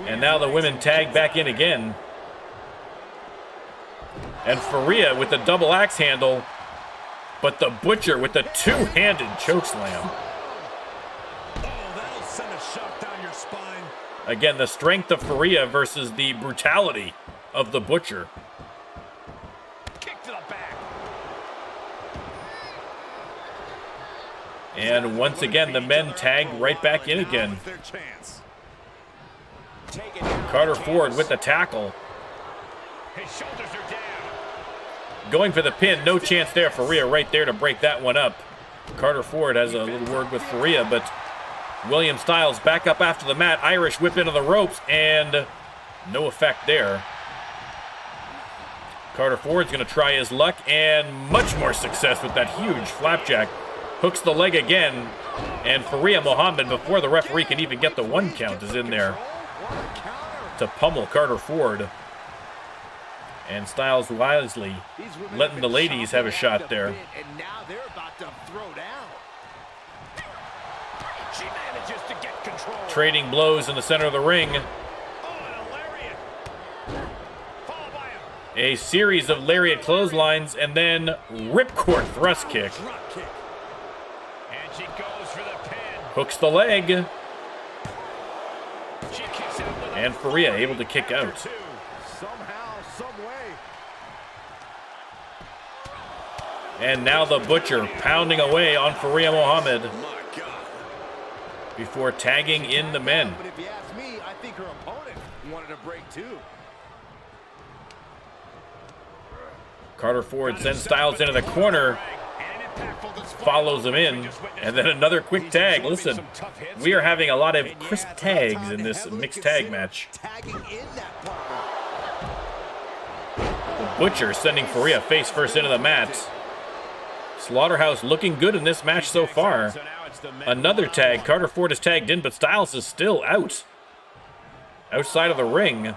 And now the women tag back in again. And Faria with the double axe handle, but the Butcher with the two-handed chokeslam. Again, the strength of Faria versus the brutality of the Butcher. Kick to the back. And once again, the men tag right back in again. Carter Ford with the tackle. His shoulders are down. Going for the pin, no chance there. Faria right there to break that one up. Carter Ford has a little word with Faria, but William Styles back up after the mat. Irish whip into the ropes, and no effect there. Carter Ford's going to try his luck, and much more success with that huge flapjack. Hooks the leg again, and Faria Muhammad, before the referee can even get the one count, is in there to pummel Carter Ford. And Styles wisely letting the ladies have a shot there. And now they're about to throw down. She manages to get control. Trading blows in the center of the ring. Oh, and a lariat. Followed by A series of lariat clotheslines and then ripcord thrust kick. drop kick. And she goes for the pin. Hooks the leg. She kicks out with a And Faria able to kick out. two. Somehow, some way. And now the Butcher pounding away on Faria Muhammad before tagging in the men. But if you ask me, I think her opponent wanted a break too. Carter Ford sends Styles into the corner, follows him in, and then another quick tag. Listen, we are having a lot of crisp tags in this mixed tag match. Tagging in that partner. The Butcher sending Faria face first into the mat. Slaughterhouse looking good in this match so far. Another tag. Carter Ford is tagged in, but Styles is still out. Outside of the ring.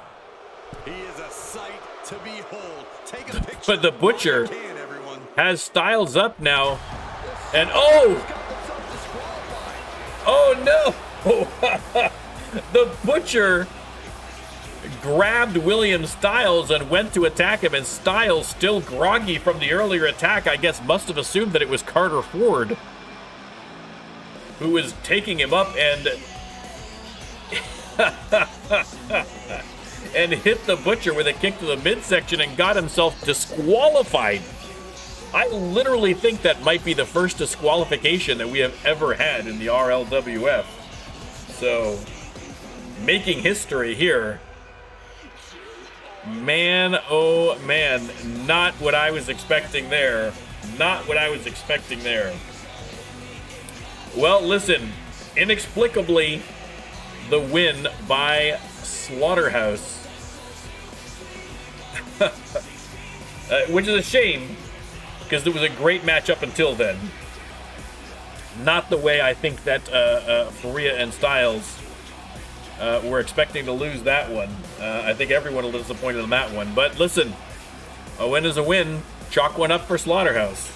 He is a sight to behold. Take a picture. But the Butcher Can, everyone. has Styles up now. And oh! Oh no! The Butcher grabbed William Styles and went to attack him, and Styles, still groggy from the earlier attack, I guess must have assumed that it was Carter Ford who was taking him up and and hit the Butcher with a kick to the midsection and got himself disqualified. I literally think that might be the first disqualification that we have ever had in the RLWF. So, making history here. Man, oh man, not what I was expecting there. Not what I was expecting there. Well, listen, inexplicably, the win by Slaughterhouse. Which is a shame, because it was a great match up until then. Not the way I think that Faria and Styles were expecting to lose that one. I think everyone was disappointed in that one. But listen, a win is a win. Chalk one up for Slaughterhouse.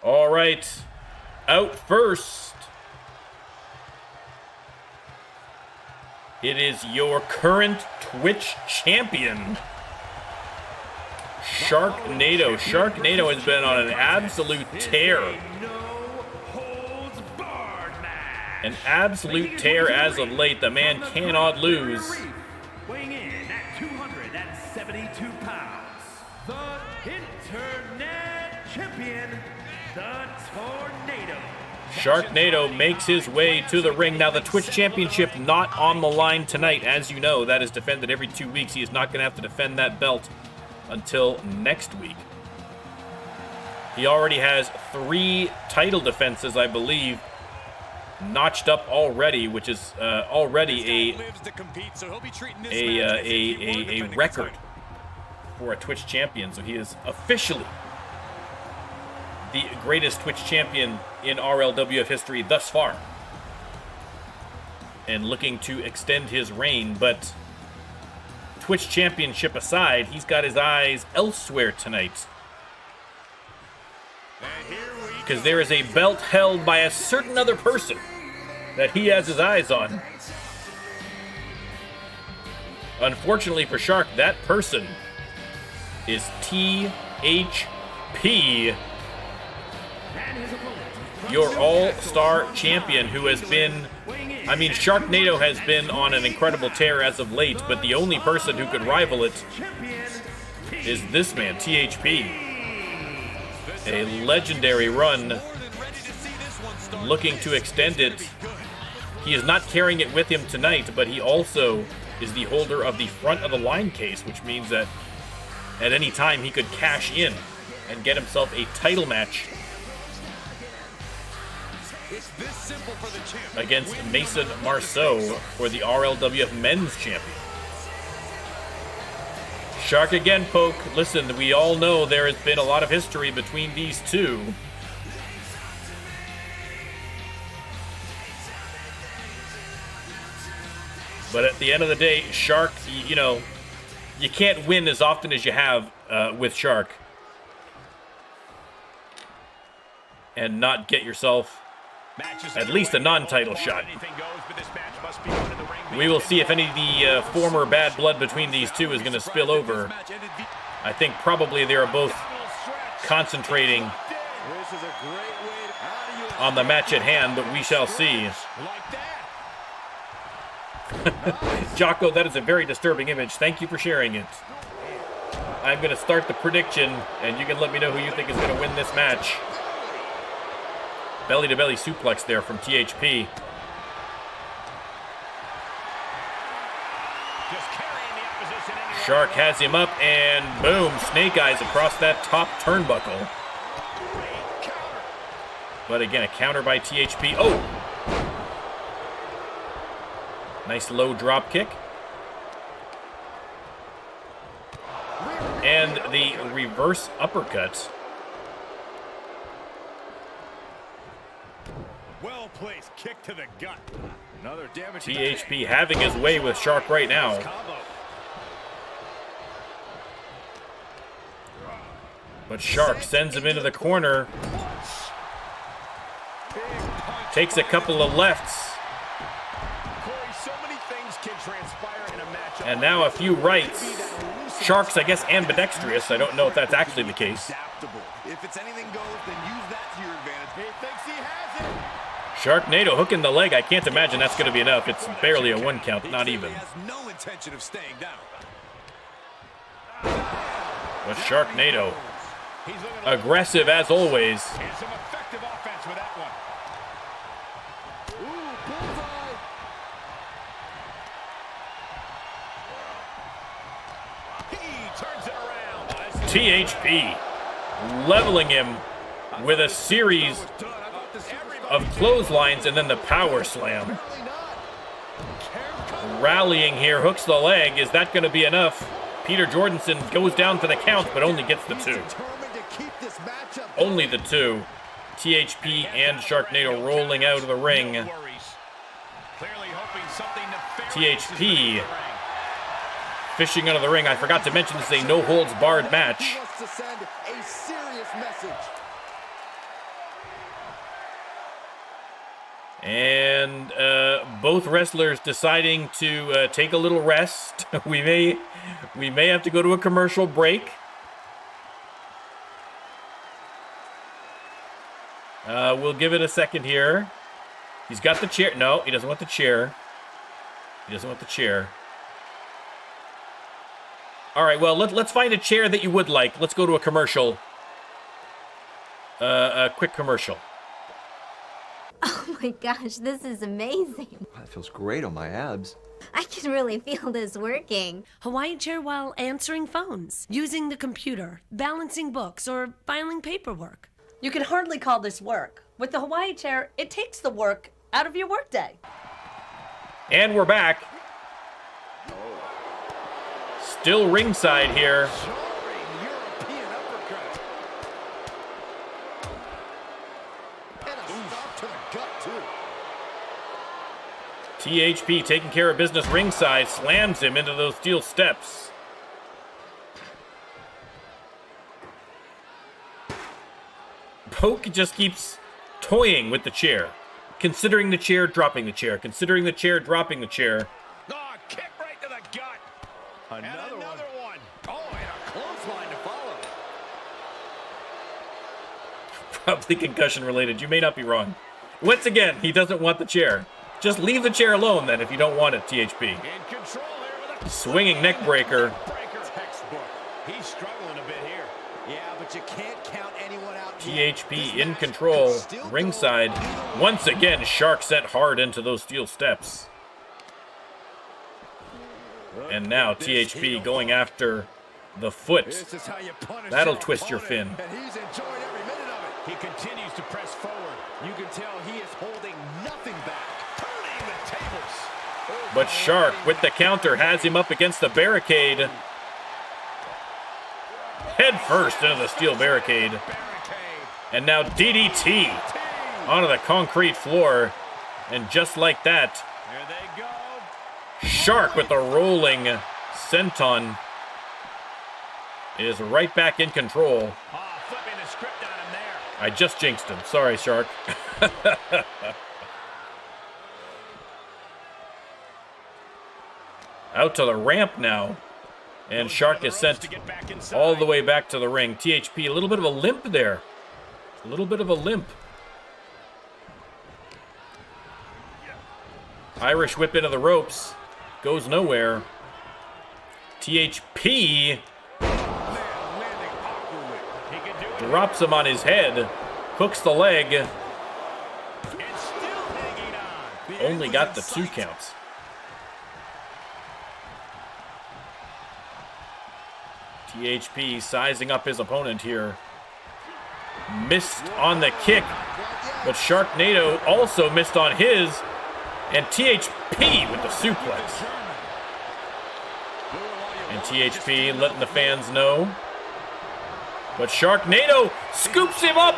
All right, out first, it is your current Twitch champion, Sharknado. Sharknado has been on an absolute tear An absolute tear as of late. The man cannot lose. Weighing in at 272 pounds, the Internet Champion, the Tornado. Sharknado makes his way to the ring. Now, the Twitch Championship not on the line tonight. As you know, that is defended every 2 weeks. He is not going to have to defend that belt until next week. He already has 3 title defenses, I believe, notched up already, which is already a record for a Twitch champion. So he is officially the greatest Twitch champion in RLWF history thus far, and looking to extend his reign. But Twitch championship aside, he's got his eyes elsewhere tonight, because there is a belt held by a certain other person that he has his eyes on. Unfortunately for Shark, that person is THP, your all-star champion, who has been, I mean, Sharknado has been on an incredible tear as of late, but the only person who could rival it is this man, THP. A legendary run, looking to extend it. He is not carrying it with him tonight, but he also is the holder of the front of the line case, which means that at any time he could cash in and get himself a title match against Mason Marceau for the RLWF Men's Champion. Shark again, Poke. Listen, we all know there has been a lot of history between these two. But at the end of the day, Shark, you know, you can't win as often as you have with Shark and not get yourself at least a non-title shot. We will see if any of the former bad blood between these two is going to spill over. I think probably they are both concentrating on the match at hand, but we shall see. Jocko, that is a very disturbing image. Thank you for sharing it. I'm going to start the prediction, and you can let me know who you think is going to win this match. Belly-to-belly suplex there from THP. Shark has him up, and boom, snake eyes across that top turnbuckle. But again, a counter by THP. Oh! Nice low drop kick. And the reverse uppercut. Well placed kick to the gut. Another damage. THP having his way with Shark right now. But Shark sends him into the corner. Takes a couple of lefts. And now a few rights. Shark's, I guess, ambidextrous. I don't know if that's actually the case. If it's anything goes, then use that to your advantage. He thinks he has it. Sharknado hooking the leg. I can't imagine that's going to be enough. It's barely a 1 count, not even. He has no intention of staying down. But Sharknado, aggressive as always. Some effective offense with that one. THP leveling him with a series of clotheslines and then the power slam. Rallying here, hooks the leg. Is that going to be enough? Peter Jordanson goes down for the count, but only gets the 2. Only the 2. THP and Sharknado rolling out of the ring. THP fishing out of the ring. I forgot to mention this is a no-holds-barred match. And both wrestlers deciding to take a little rest. We may have to go to a commercial break. We'll give it a second here. He's got the chair. No, he doesn't want the chair. He doesn't want the chair. All right, well, let's find a chair that you would like. Let's go to a commercial. A quick commercial. Oh my gosh, this is amazing. That feels great on my abs. I can really feel this working. Hawaii chair while answering phones, using the computer, balancing books, or filing paperwork. You can hardly call this work. With the Hawaii chair, it takes the work out of your workday. And we're back. Still ringside here. European uppercut. And a stop to the gut, too. THP taking care of business ringside, slams him into those steel steps. Poke just keeps toying with the chair. Considering the chair, dropping the chair. Considering the chair, dropping the chair. Oh, kick right to the gut. Another one. Oh, and a clothesline to follow. Probably concussion related. You may not be wrong. Once again, he doesn't want the chair. Just leave the chair alone then if you don't want it, THP. In control here with a Swinging neck breaker. textbook. He's struggling a bit here. Yeah, but you can't count anyone out. THP in control, ringside. Once again, Shark sent hard into those steel steps. And now THP going after the foot. This is how you punish That'll your twist your fin. opponent, and he's enjoying every minute of it. He continues to press forward. You can tell he is holding nothing back. Turning the tables. But Shark, with the counter, has him up against the barricade. Head first into the steel barricade. And now DDT onto the concrete floor. And just like that, Here they go. Shark with the rolling senton is right back in control. Flipping the script on him there. I just jinxed him. Sorry, Shark. Out to the ramp now. And Shark is sent all the way back to the ring. THP, a little bit of a limp there. A little bit of a limp. Irish whip into the ropes. Goes nowhere. THP drops him on his head. Hooks the leg. Only got the 2 counts. THP sizing up his opponent here. Missed on the kick, but Sharknado also missed on his. And THP with the suplex. And THP letting the fans know. But Sharknado scoops him up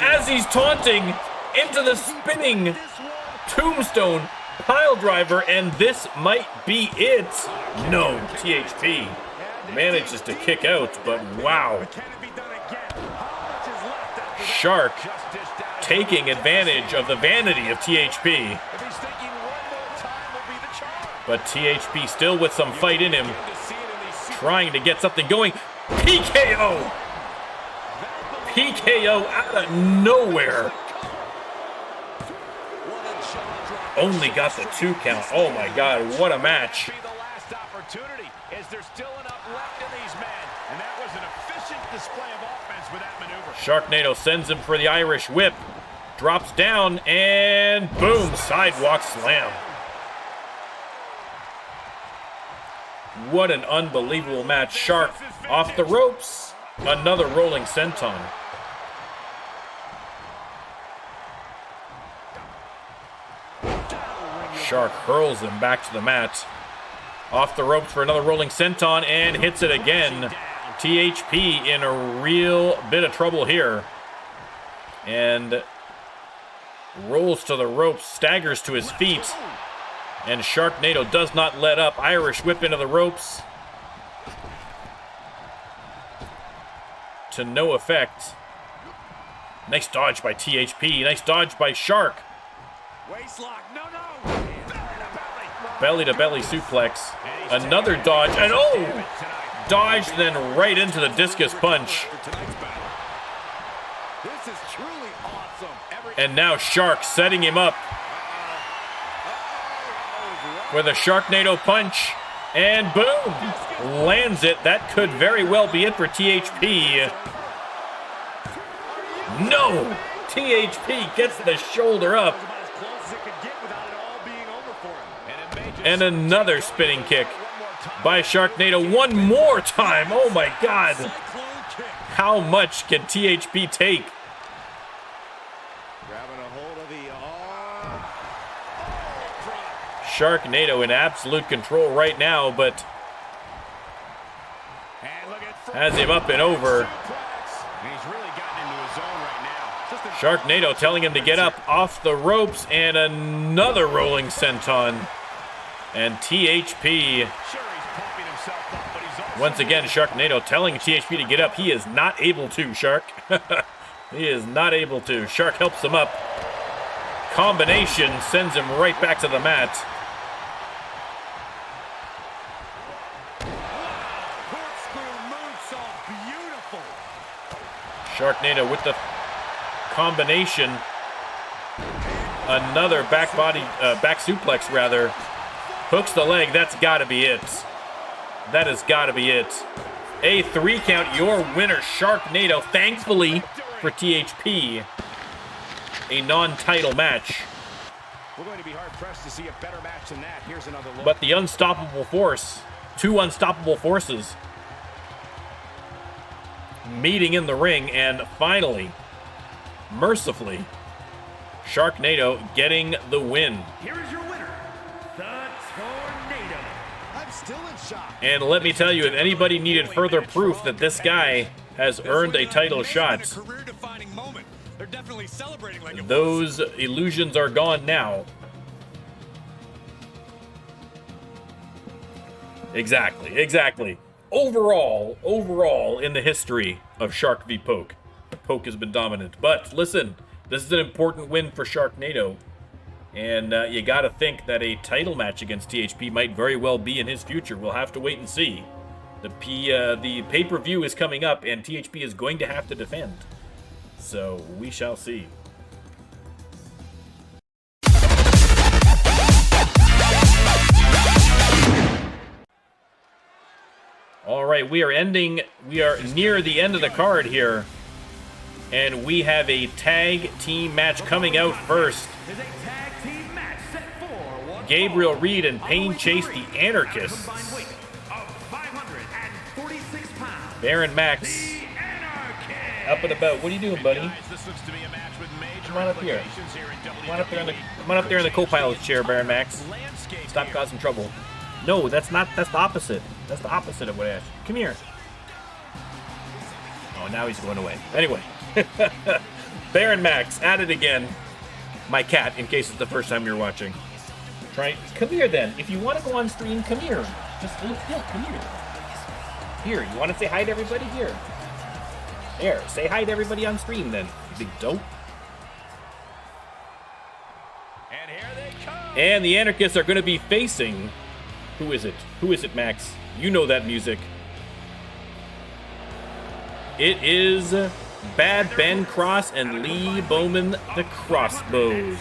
as he's taunting into the spinning tombstone pile driver. And this might be it. No, THP manages to kick out, but wow. Shark taking advantage of the vanity of THP. But THP still with some fight in him, trying to get something going. PKO! PKO out of nowhere. Only got the 2 count. Oh my God, what a match. Sharknado sends him for the Irish whip. Drops down and boom, sidewalk slam. What an unbelievable match. Shark off the ropes. Another rolling senton. Shark hurls him back to the mat. Off the ropes for another rolling senton and hits it again. THP in a real bit of trouble here. And rolls to the ropes, staggers to his feet. And Sharknado does not let up. Irish whip into the ropes. To no effect. Nice dodge by THP. Nice dodge by Shark. Belly to belly suplex. Another dodge. And oh! Dodge, then right into the discus punch. And now Shark setting him up with a Sharknado punch. And boom! Lands it. That could very well be it for THP. No! THP gets the shoulder up. And another spinning kick by Sharknado one more time. Oh my God. How much can THP take? Sharknado in absolute control right now, but has him up and over. Sharknado telling him to get up off the ropes, and another rolling senton. And THP, once again, Sharknado telling THP to get up. He is not able to, Shark. He is not able to. Shark helps him up. Combination sends him right back to the mat. Sharknado with the combination. Another back suplex rather. Hooks the leg. That's got to be it. That has got to be it. A 3 count. Your winner, Sharknado. Thankfully for THP, a non-title match. We're going to be hard pressed to see a better match than that. Here's another look. But the unstoppable force, 2 unstoppable forces, meeting in the ring, and finally, mercifully, Sharknado getting the win. Here is your winner, the Tornado. I'm still in shock. And let me tell you, if anybody needed further proof that this guy has earned a title shot, those illusions are gone now. Exactly. Overall, in the history of Shark v Poke, Poke has been dominant. But listen, this is an important win for Sharknado. And you got to think that a title match against THP might very well be in his future. We'll have to wait and see. The pay-per-view is coming up, and THP is going to have to defend. So we shall see. All right, we are near the end of the card here. And we have a tag team match coming out first. Gabriel Reed and Pain Chase the Anarchists. Baron Max up and about. What are you doing, buddy? Come on up here. Come on up there in the co-pilot's chair, Baron Max. Stop causing trouble. No, that's the opposite. That's the opposite of what I asked. Come here. Oh, now he's going away. Anyway. Baron Max at it again. My cat, in case it's the first time you're watching. Come here then. If you want to go on stream, come here. Come here. Here, you want to say hi to everybody? Here. There, say hi to everybody on stream then, you big dope. And here they come. And the Anarchists are going to be facing... Who is it? Who is it, Max? You know that music. It is Bad Ben Cross and Lee Bowman, the Crossbows.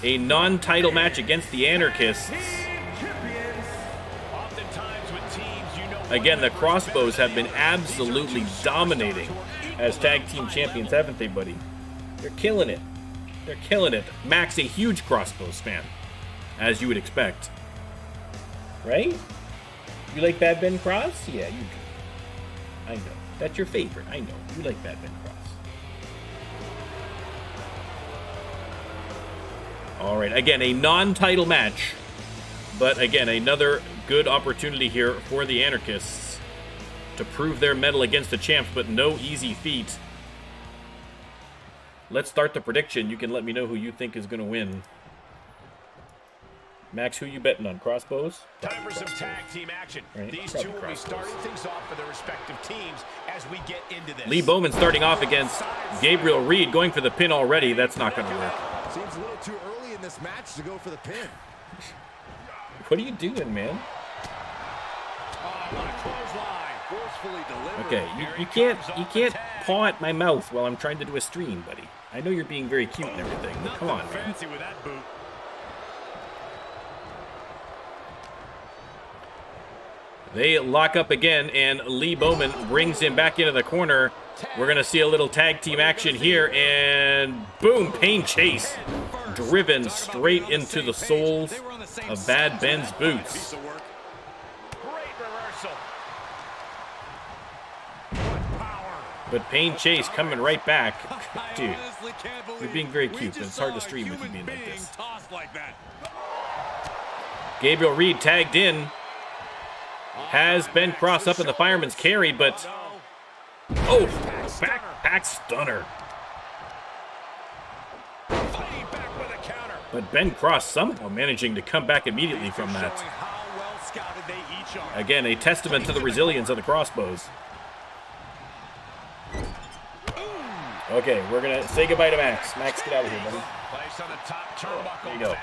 A non-title match against the Anarchists. Again, the Crossbows have been absolutely dominating as tag team champions, haven't they, buddy? They're killing it. They're killing it. Max, a huge Crossbows fan, as you would expect. Right? You like Bad Ben Cross? Yeah, you do. I know. That's your favorite. I know. You like Bad Ben Cross. All right. Again, a non-title match. But again, another good opportunity here for the Anarchists to prove their mettle against the champs, but no easy feat. Let's start the prediction. You can let me know who you think is going to win. Max, who you betting on? Crossbows? Time for some tag team action. Right. These two will be starting things off for their respective teams as we get into this. Lee Bowman starting off against Gabriel Reed, going for the pin already. That's not going to work. Seems a little too early in this match to go for the pin. What are you doing, man? Okay, you can't paw at my mouth while I'm trying to do a stream, buddy. I know you're being very cute and everything, but come on, man. They lock up again, and Lee Bowman brings him back into the corner. We're going to see a little tag team action here, and boom, Pain Chase driven straight into the soles of Bad Ben's boots. But Pain Chase coming right back. Dude, you're being very cute, but it's hard to stream with you being like this. Gabriel Reed tagged in. Has Ben Cross up in the fireman's carry, but... Oh, back stunner. But Ben Cross somehow managing to come back immediately from that. Again, a testament to the resilience of the crossbows. Okay, we're going to say goodbye to Max. Max, get out of here, buddy. There you go.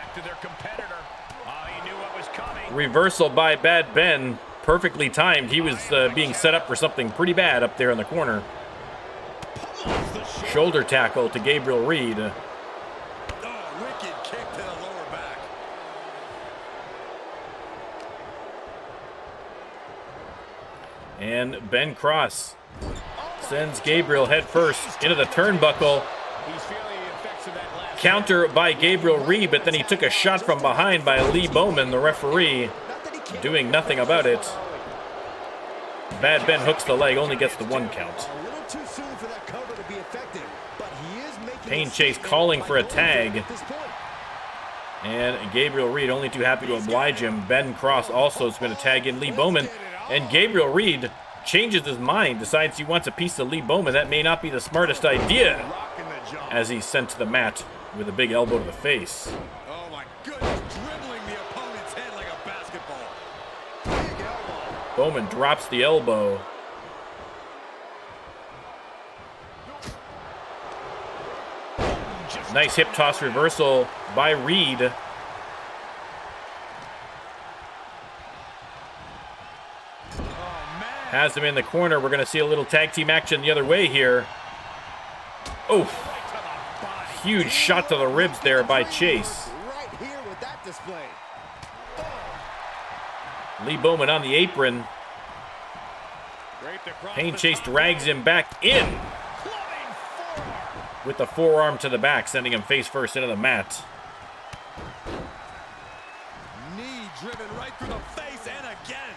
Reversal by Bad Ben. Perfectly timed. He was being set up for something pretty bad up there in the corner. Shoulder tackle to Gabriel Reed. Wicked kick to the lower back. And Ben Cross sends Gabriel head first into the turnbuckle. Counter by Gabriel Reed, but then he took a shot from behind by Lee Bowman, the referee, doing nothing about it. Bad Ben hooks the leg, only gets the 1 count. Pain Chase calling for a tag. And Gabriel Reed only too happy to oblige him. Ben Cross also is going to tag in Lee Bowman. And Gabriel Reed changes his mind, decides he wants a piece of Lee Bowman. That may not be the smartest idea, as he's sent to the mat with a big elbow to the face. Oh my goodness, dribbling the opponent's head like a basketball. Bowman drops the elbow. Nice hip toss reversal by Reed. Has him in the corner. We're going to see a little tag team action the other way here. Oh, huge shot to the ribs there by Chase. Lee Bowman on the apron. Pain Chase drags him back in with the forearm to the back, sending him face first into the mat. Knee driven right through the face and again.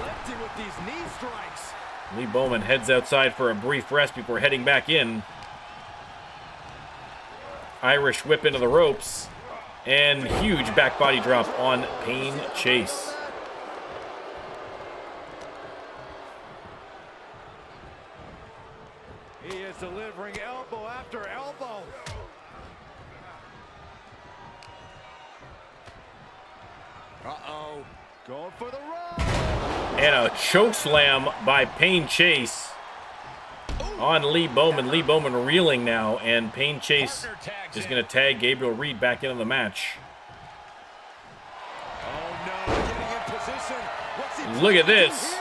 Lifting with these knee strikes. Lee Bowman heads outside for a brief rest before heading back in. Irish whip into the ropes. And huge back body drop on Pain Chase. He is delivering elbow after elbow. Uh-oh. Going for the run. And a choke slam by Pain Chase on Lee Bowman. Lee Bowman reeling now, and Pain Chase is going to tag Gabriel Reed back into the match. Look at this.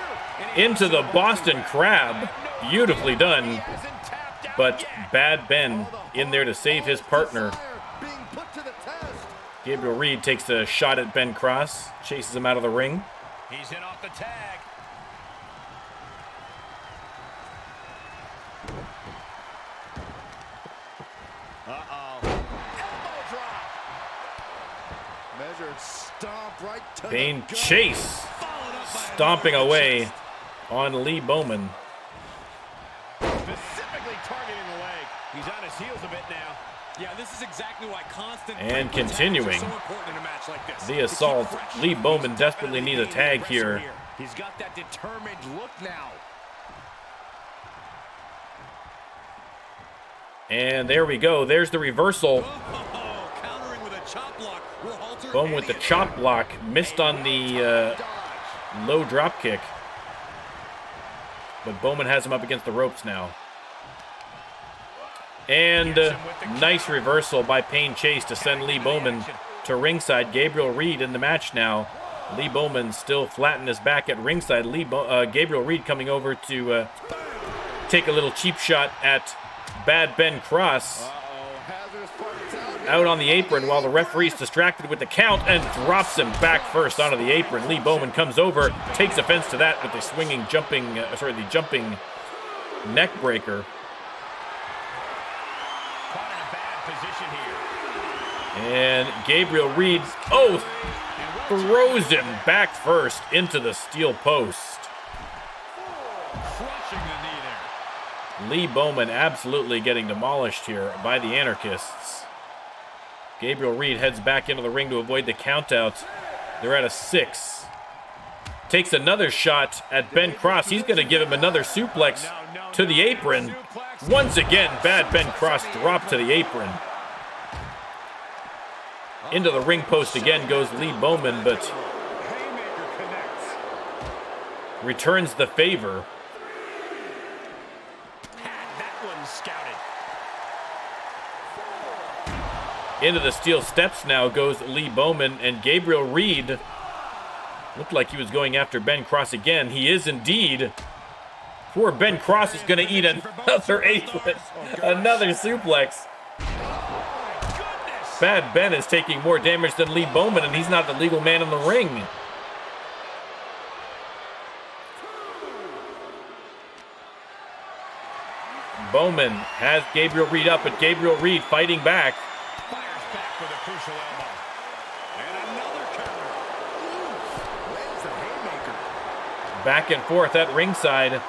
Into the Boston Crab. Beautifully done. But Bad Ben in there to save his partner. Gabriel Reed takes a shot at Ben Cross. Chases him out of the ring. He's in off the tag. Uh-oh. Elbow drop. Measured stomp right to Pain Chase stomping away on Lee Bowman. Specifically targeting the leg. He's on his heels a bit now. Yeah, this is exactly why constant and continuing so important in a match like this. the assault. Lee Bowman desperately needs a tag here. He's got that determined look now. And there we go. There's the reversal. Countering with a chop block. Bowman with the chop block. Missed on the low drop kick. But Bowman has him up against the ropes now. And nice reversal by Pain Chase to send Lee Bowman to ringside. Gabriel Reed in the match now. Lee Bowman still flat in his back at ringside. Gabriel Reed coming over to take a little cheap shot at Bad Ben Cross. out on the apron while the referee's distracted with the count and drops him back first onto the apron. Lee Bowman comes over, takes offense to that with the the jumping neck breaker. Caught in a bad position here. And Gabriel Reed, throws him back first into the steel post. Crushing the knee there. Lee Bowman absolutely getting demolished here by the Anarchists. Gabriel Reed heads back into the ring to avoid the countout. They're at a 6. Takes another shot at Ben Cross. He's going to give him another suplex to the apron. Once again, bad Ben Cross dropped to the apron. Into the ring post again goes Lee Bowman, but returns the favor. That one scouted. Into the steel steps now goes Lee Bowman, and Gabriel Reed looked like he was going after Ben Cross again. He is indeed. Poor Ben Cross is going to eat another apron, another suplex. Bad Ben is taking more damage than Lee Bowman, and he's not the legal man in the ring. Bowman has Gabriel Reed up, but Gabriel Reed fighting back. Fires back with a crucial elbow. And another counter. Lands the haymaker. Back and forth at ringside.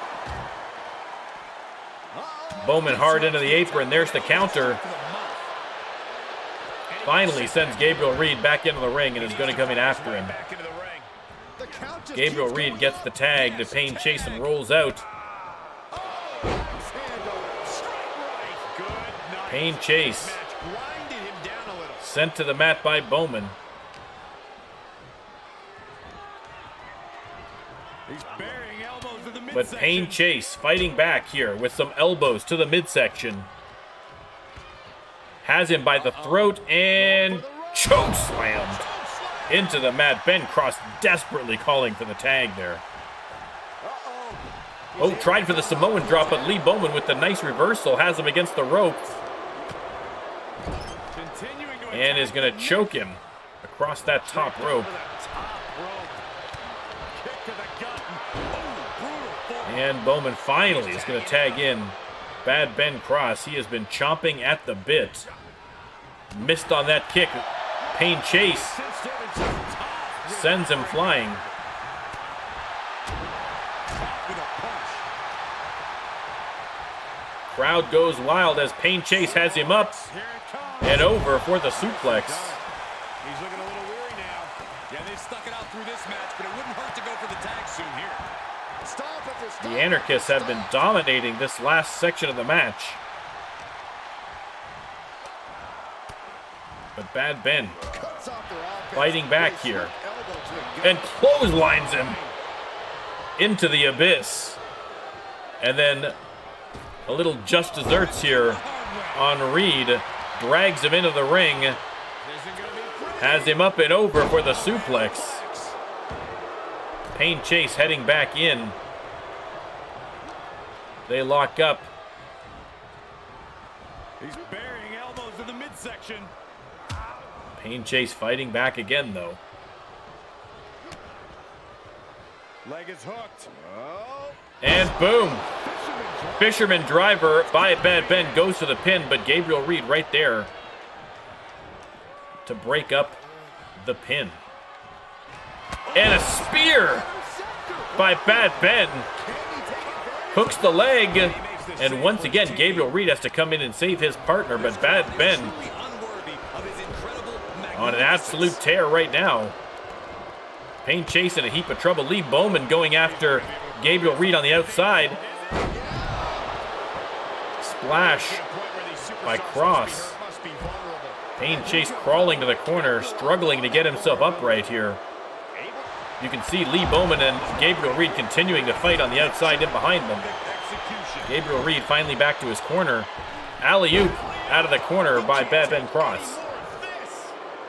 Bowman hard into the apron. There's the counter. Finally sends Gabriel Reed back into the ring and is going to come in after him. Gabriel Reed gets the tag to Payne Chase and rolls out. Payne Chase sent to the mat by Bowman. But Payne Chase fighting back here with some elbows to the midsection. Has him by the throat and choke slammed into the mat. Ben Cross desperately calling for the tag there. Tried for the Samoan drop, but Lee Bowman with the nice reversal has him against the ropes. And is going to choke him across that top rope. And Bowman finally is going to tag in Bad Ben Cross. He has been chomping at the bit. Missed on that kick. Payne Chase sends him flying. Crowd goes wild as Payne Chase has him up and over for the suplex. He's looking a little weary now. Yeah, they've stuck it out through this match, but it wouldn't hurt to go for the tag soon here. The Anarchists have been dominating this last section of the match. But Bad Ben fighting back here and clotheslines him into the abyss. And then a little just desserts here on Reed. Drags him into the ring. Has him up and over for the suplex. Payne Chase heading back in. They lock up. He's burying elbows to the midsection. Payne Chase fighting back again, though. Leg is hooked. And boom. Fisherman driver by Bad Ben goes to the pin, but Gabriel Reed right there to break up the pin. And a spear by Bad Ben. Hooks the leg, and once again, Gabriel Reed has to come in and save his partner, but Bad Ben on an absolute tear right now. Payne Chase in a heap of trouble. Lee Bowman going after Gabriel Reed on the outside. Splash by Cross. Payne Chase crawling to the corner, struggling to get himself upright here. You can see Lee Bowman and Gabriel Reed continuing to fight on the outside and behind them. Gabriel Reed finally back to his corner. Alley-oop out of the corner by Bad Ben Cross.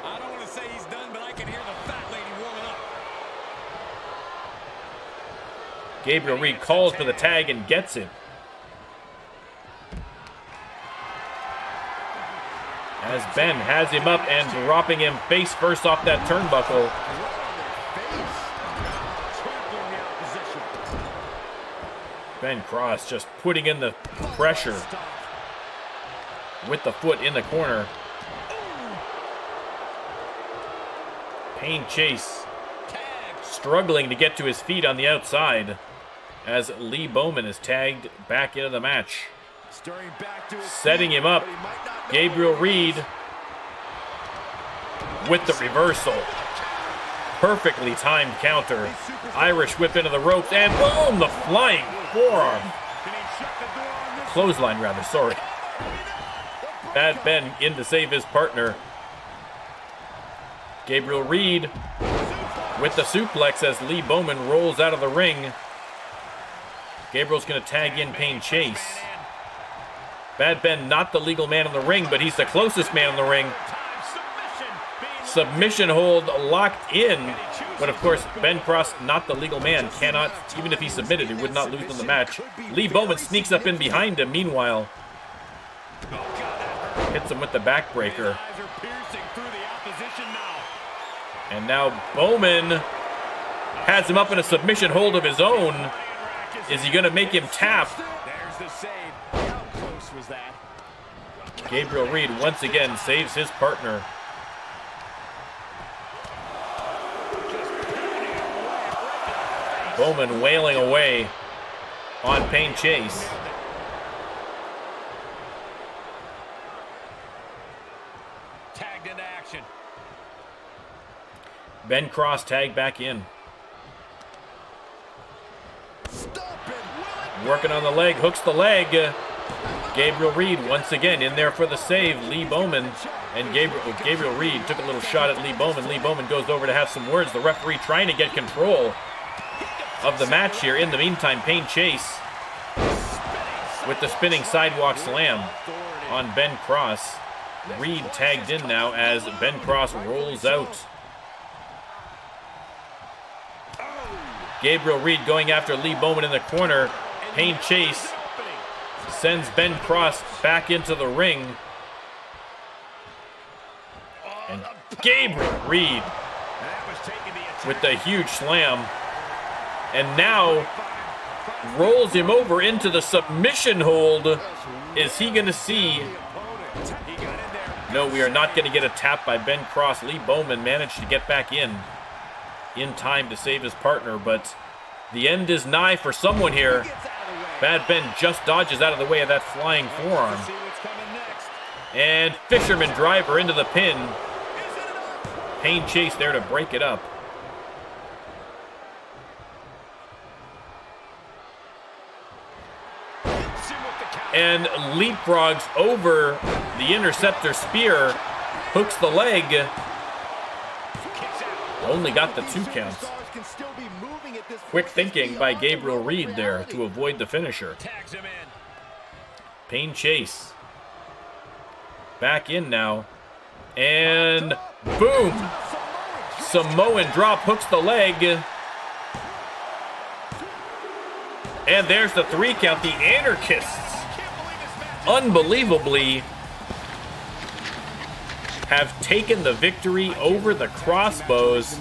I don't want to say he's done, but I can hear the fat lady warming up. Gabriel Reed calls for the tag and gets it. As Ben has him up and dropping him face first off that turnbuckle. Ben Cross just putting in the pressure with the foot in the corner. Pain Chase struggling to get to his feet on the outside as Lee Bowman is tagged back into the match. Setting him up, Gabriel Reed with the reversal. Perfectly timed counter. Irish whip into the ropes, and boom, the flying forearm. Clothesline, rather, sorry. Bad Ben in to save his partner. Gabriel Reed with the suplex as Lee Bowman rolls out of the ring. Gabriel's going to tag in Pain Chase. Bad Ben not the legal man in the ring, but he's the closest man in the ring. Submission hold locked in. But of course, Ben Cross, not the legal man, cannot, even if he submitted, he would not lose in the match. Lee Bowman sneaks up in behind him, meanwhile. Hits him with the backbreaker. And now Bowman has him up in a submission hold of his own. Is he going to make him tap? Gabriel Reed once again saves his partner. Bowman wailing away on Pain Chase. Tagged into action. Ben Cross tagged back in. Working on the leg, hooks the leg. Gabriel Reed once again in there for the save. Lee Bowman and Gabriel Reed took a little shot at Lee Bowman. Lee Bowman goes over to have some words. The referee trying to get control of the match here. In the meantime, Pain Chase with the spinning sidewalk slam on Ben Cross. Reed tagged in now as Ben Cross rolls out. Gabriel Reed going after Lee Bowman in the corner. Pain Chase sends Ben Cross back into the ring. And Gabriel Reed with the huge slam. And now rolls him over into the submission hold. Is he going to see? No, we are not going to get a tap by Ben Cross. Lee Bowman managed to get back in time to save his partner, but the end is nigh for someone here. Bad Ben just dodges out of the way of that flying forearm. And Fisherman driver into the pin. Pain Chase there to break it up. And leapfrogs over the interceptor spear. Hooks the leg. Only got the 2 counts. Quick thinking by Gabriel Reed there to avoid the finisher. Pain Chase. Back in now. And boom! Samoan drop, hooks the leg. And there's the 3 count. The Anarchists, unbelievably, have taken the victory over the Crossbows.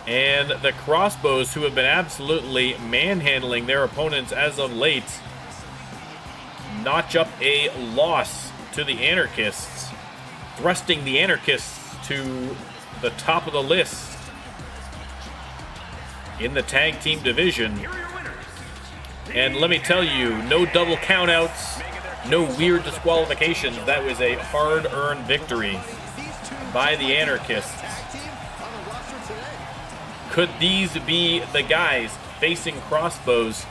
And the Crossbows, who have been absolutely manhandling their opponents as of late, notch up a loss to the Anarchists, thrusting the Anarchists to the top of the list in the tag team division. And let me tell you, no double countouts, no weird disqualifications. That was a hard-earned victory by the Anarchists. Could these be the guys facing Crossbows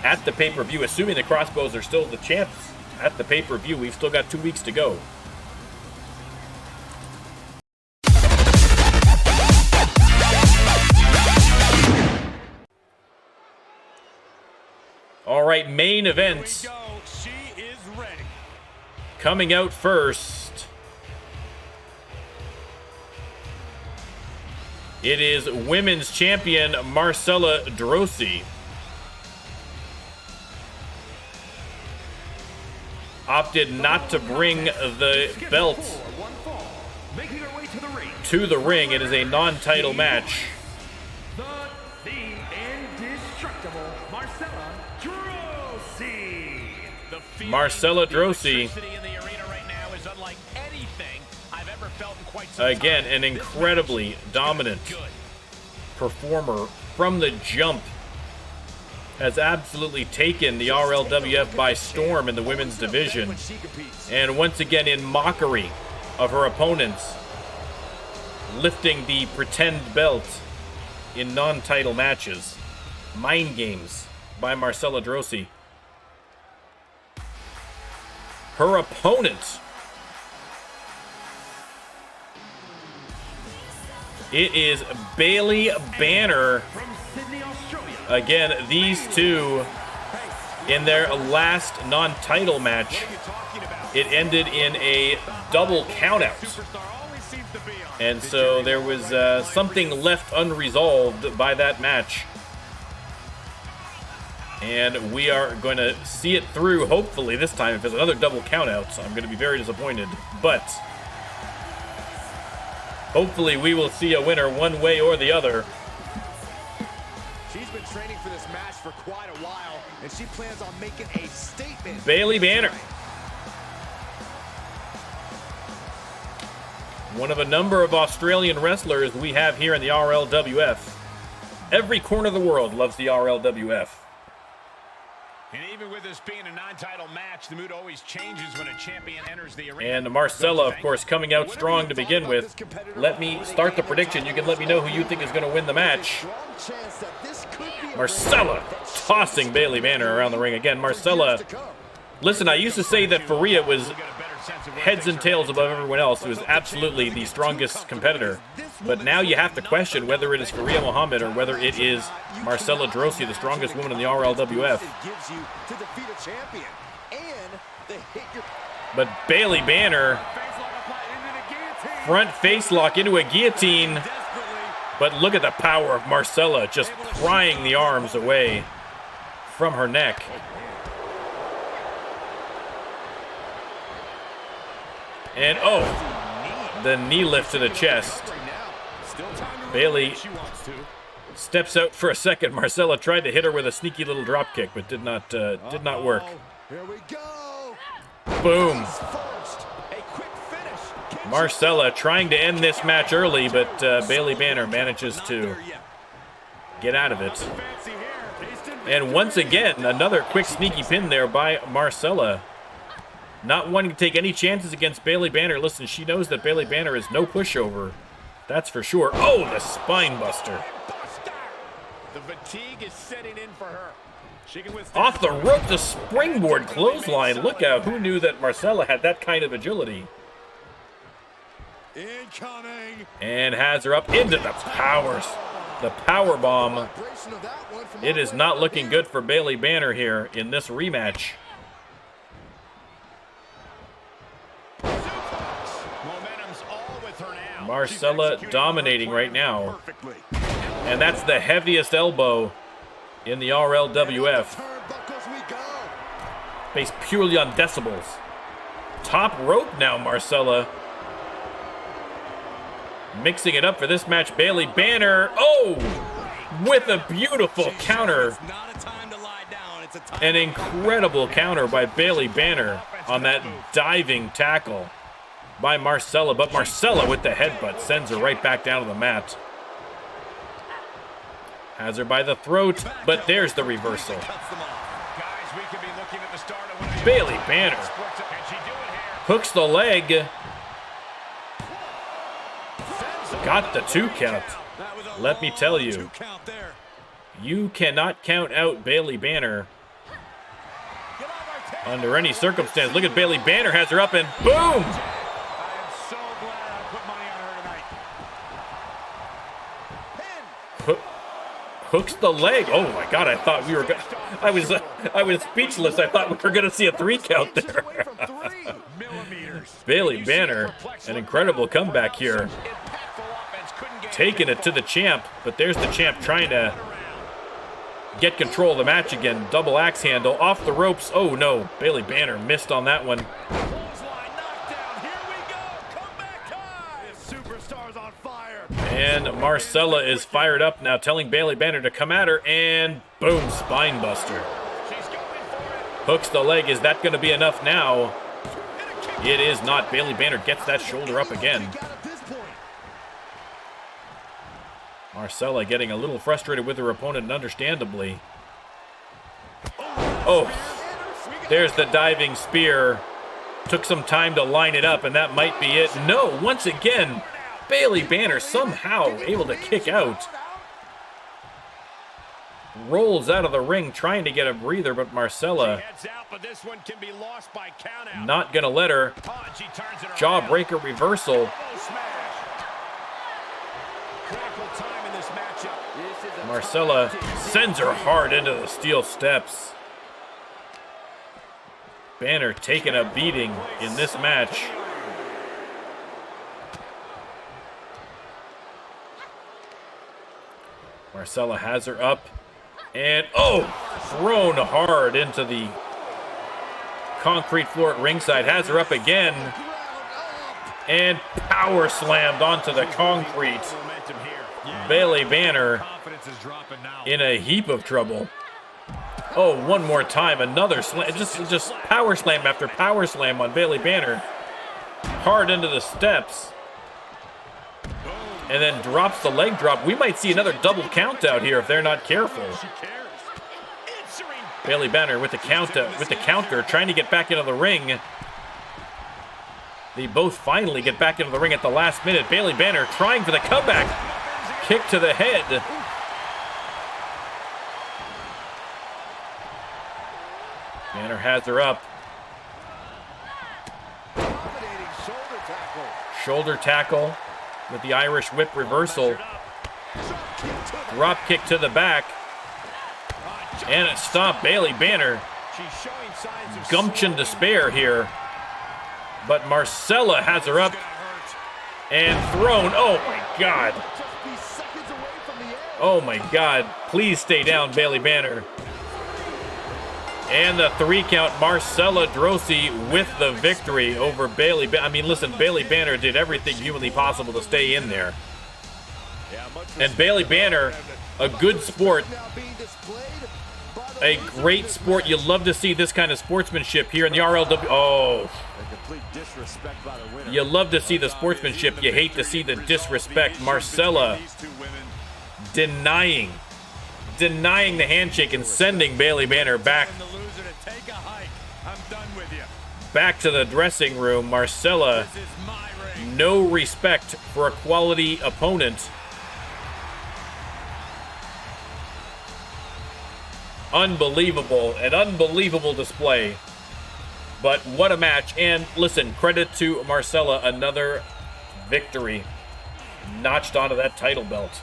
at the pay-per-view? Assuming the Crossbows are still the champs at the pay-per-view, we've still got 2 weeks to go. All right, main event. Coming out first, it is women's champion Marcella Droese. opted not to bring the belt Making her way to the ring. to the ring. It is a non-title match. The indestructible Marcella Droese. Marcella Droese. Again, an incredibly dominant performer from the jump. Has absolutely taken the RLWF by storm in the women's division. And once again, in mockery of her opponents, lifting the pretend belt in non-title matches. Mind games by Marcella Droese. Her opponent, it is Bailey Banner. Again, these two, in their last non-title match, it ended in a double countout. And so there was something left unresolved by that match. And we are going to see it through, hopefully, this time. If there's another double countout, I'm going to be very disappointed. But hopefully we will see a winner one way or the other. She's been training for this match for quite a while, and she plans on making a statement. Bailey Banner. One of a number of Australian wrestlers we have here in the RLWF. Every corner of the world loves the RLWF. And even with this being a non-title match, the mood always changes when a champion enters the arena. And Marcella, of course, coming out strong to begin with. Let me start the prediction. You can let me know who you think is going to win the match. Marcella tossing Bailey Banner around the ring again. Marcella, listen, I used to say that Faria was heads and tails above everyone else, who is absolutely the strongest competitor. But now you have to question whether it is Faria Muhammad or whether it is Marcella Droese, the strongest woman in the RLWF. But Bailey Banner, front face lock into a guillotine. But look at the power of Marcella, just prying the arms away from her neck. And oh, the knee lift to the chest. Bailey steps out for a second. Marcella tried to hit her with a sneaky little drop kick, but did not work. Boom. Marcella trying to end this match early, but Bailey Banner manages to get out of it. And once again, another quick sneaky pin there by Marcella. Not wanting to take any chances against Bailey Banner. Listen, she knows that Bailey Banner is no pushover. That's for sure. Oh, the spine buster. The fatigue is setting in for her. She can Off the rope, the springboard clothesline. Look out. Who knew that Marcella had that kind of agility? Incoming. And has her up into the powers. The power bomb. It is not looking good for Bailey Banner here in this rematch. Marcella dominating right now. And that's the heaviest elbow in the RLWF. Based purely on decibels. Top rope now, Marcella. Mixing it up for this match, Bailey Banner. Oh! With a beautiful counter. An incredible counter by Bailey Banner on that diving tackle by Marcella. But Marcella with the headbutt sends her right back down to the mat. Has her by the throat, but there's the reversal. Bailey Banner hooks the leg. Got the 2 count. Let me tell you, you cannot count out Bailey Banner under any circumstance. Look at Bailey Banner, has her up, and boom! Hooks the leg. Oh my God! I thought we were. I was speechless. I thought we were going to see a 3 count there. Bailey Banner, an incredible comeback here. Taking it to the champ, but there's the champ trying to get control of the match again. Double axe handle off the ropes. Oh no, Bailey Banner missed on that one. Clothesline knockdown. Here we go. Comeback time. This superstar's on fire. And Marcella is fired up now, telling Bailey Banner to come at her, and boom, spine buster. She's going for it. Hooks the leg. Is that going to be enough now? It is not. Bailey Banner gets that shoulder up again. Marcella getting a little frustrated with her opponent, and understandably. Oh, there's the diving spear. Took some time to line it up, and that might be it. No, once again, Bailey Banner somehow able to kick out. Rolls out of the ring trying to get a breather, but Marcella not going to let her. Jawbreaker reversal. Marcella sends her hard into the steel steps. Banner taking a beating in this match. Marcella has her up. And, oh, thrown hard into the concrete floor at ringside. Has her up again. And power slammed onto the concrete. Bailey Banner in a heap of trouble. Oh, one more time. Another slam. Just power slam after power slam on Bailey Banner. Hard into the steps. And then drops the leg drop. We might see another double count out here if they're not careful. Bailey Banner with the counter, trying to get back into the ring. They both finally get back into the ring at the last minute. Bailey Banner trying for the comeback. Kick to the head. Banner has her up. Shoulder tackle with the Irish whip reversal. Drop kick to the back. And it stopped Bailey Banner. Gumption to spare here. But Marcella has her up and thrown. Oh my God. Oh my God. Please stay down, Bailey Banner. And the 3 count, Marcella Droese with the victory over Bailey. I mean, listen, Bailey Banner did everything humanly possible to stay in there. And Bailey Banner, a good sport, a great sport. You love to see this kind of sportsmanship here in the RLW. Oh, you love to see the sportsmanship. You hate to see the disrespect. Marcella denying the handshake and sending Bailey Banner back to the dressing room. Marcella, no respect for a quality opponent. Unbelievable, an unbelievable display. But what a match. And listen, credit to Marcella, another victory notched onto that title belt.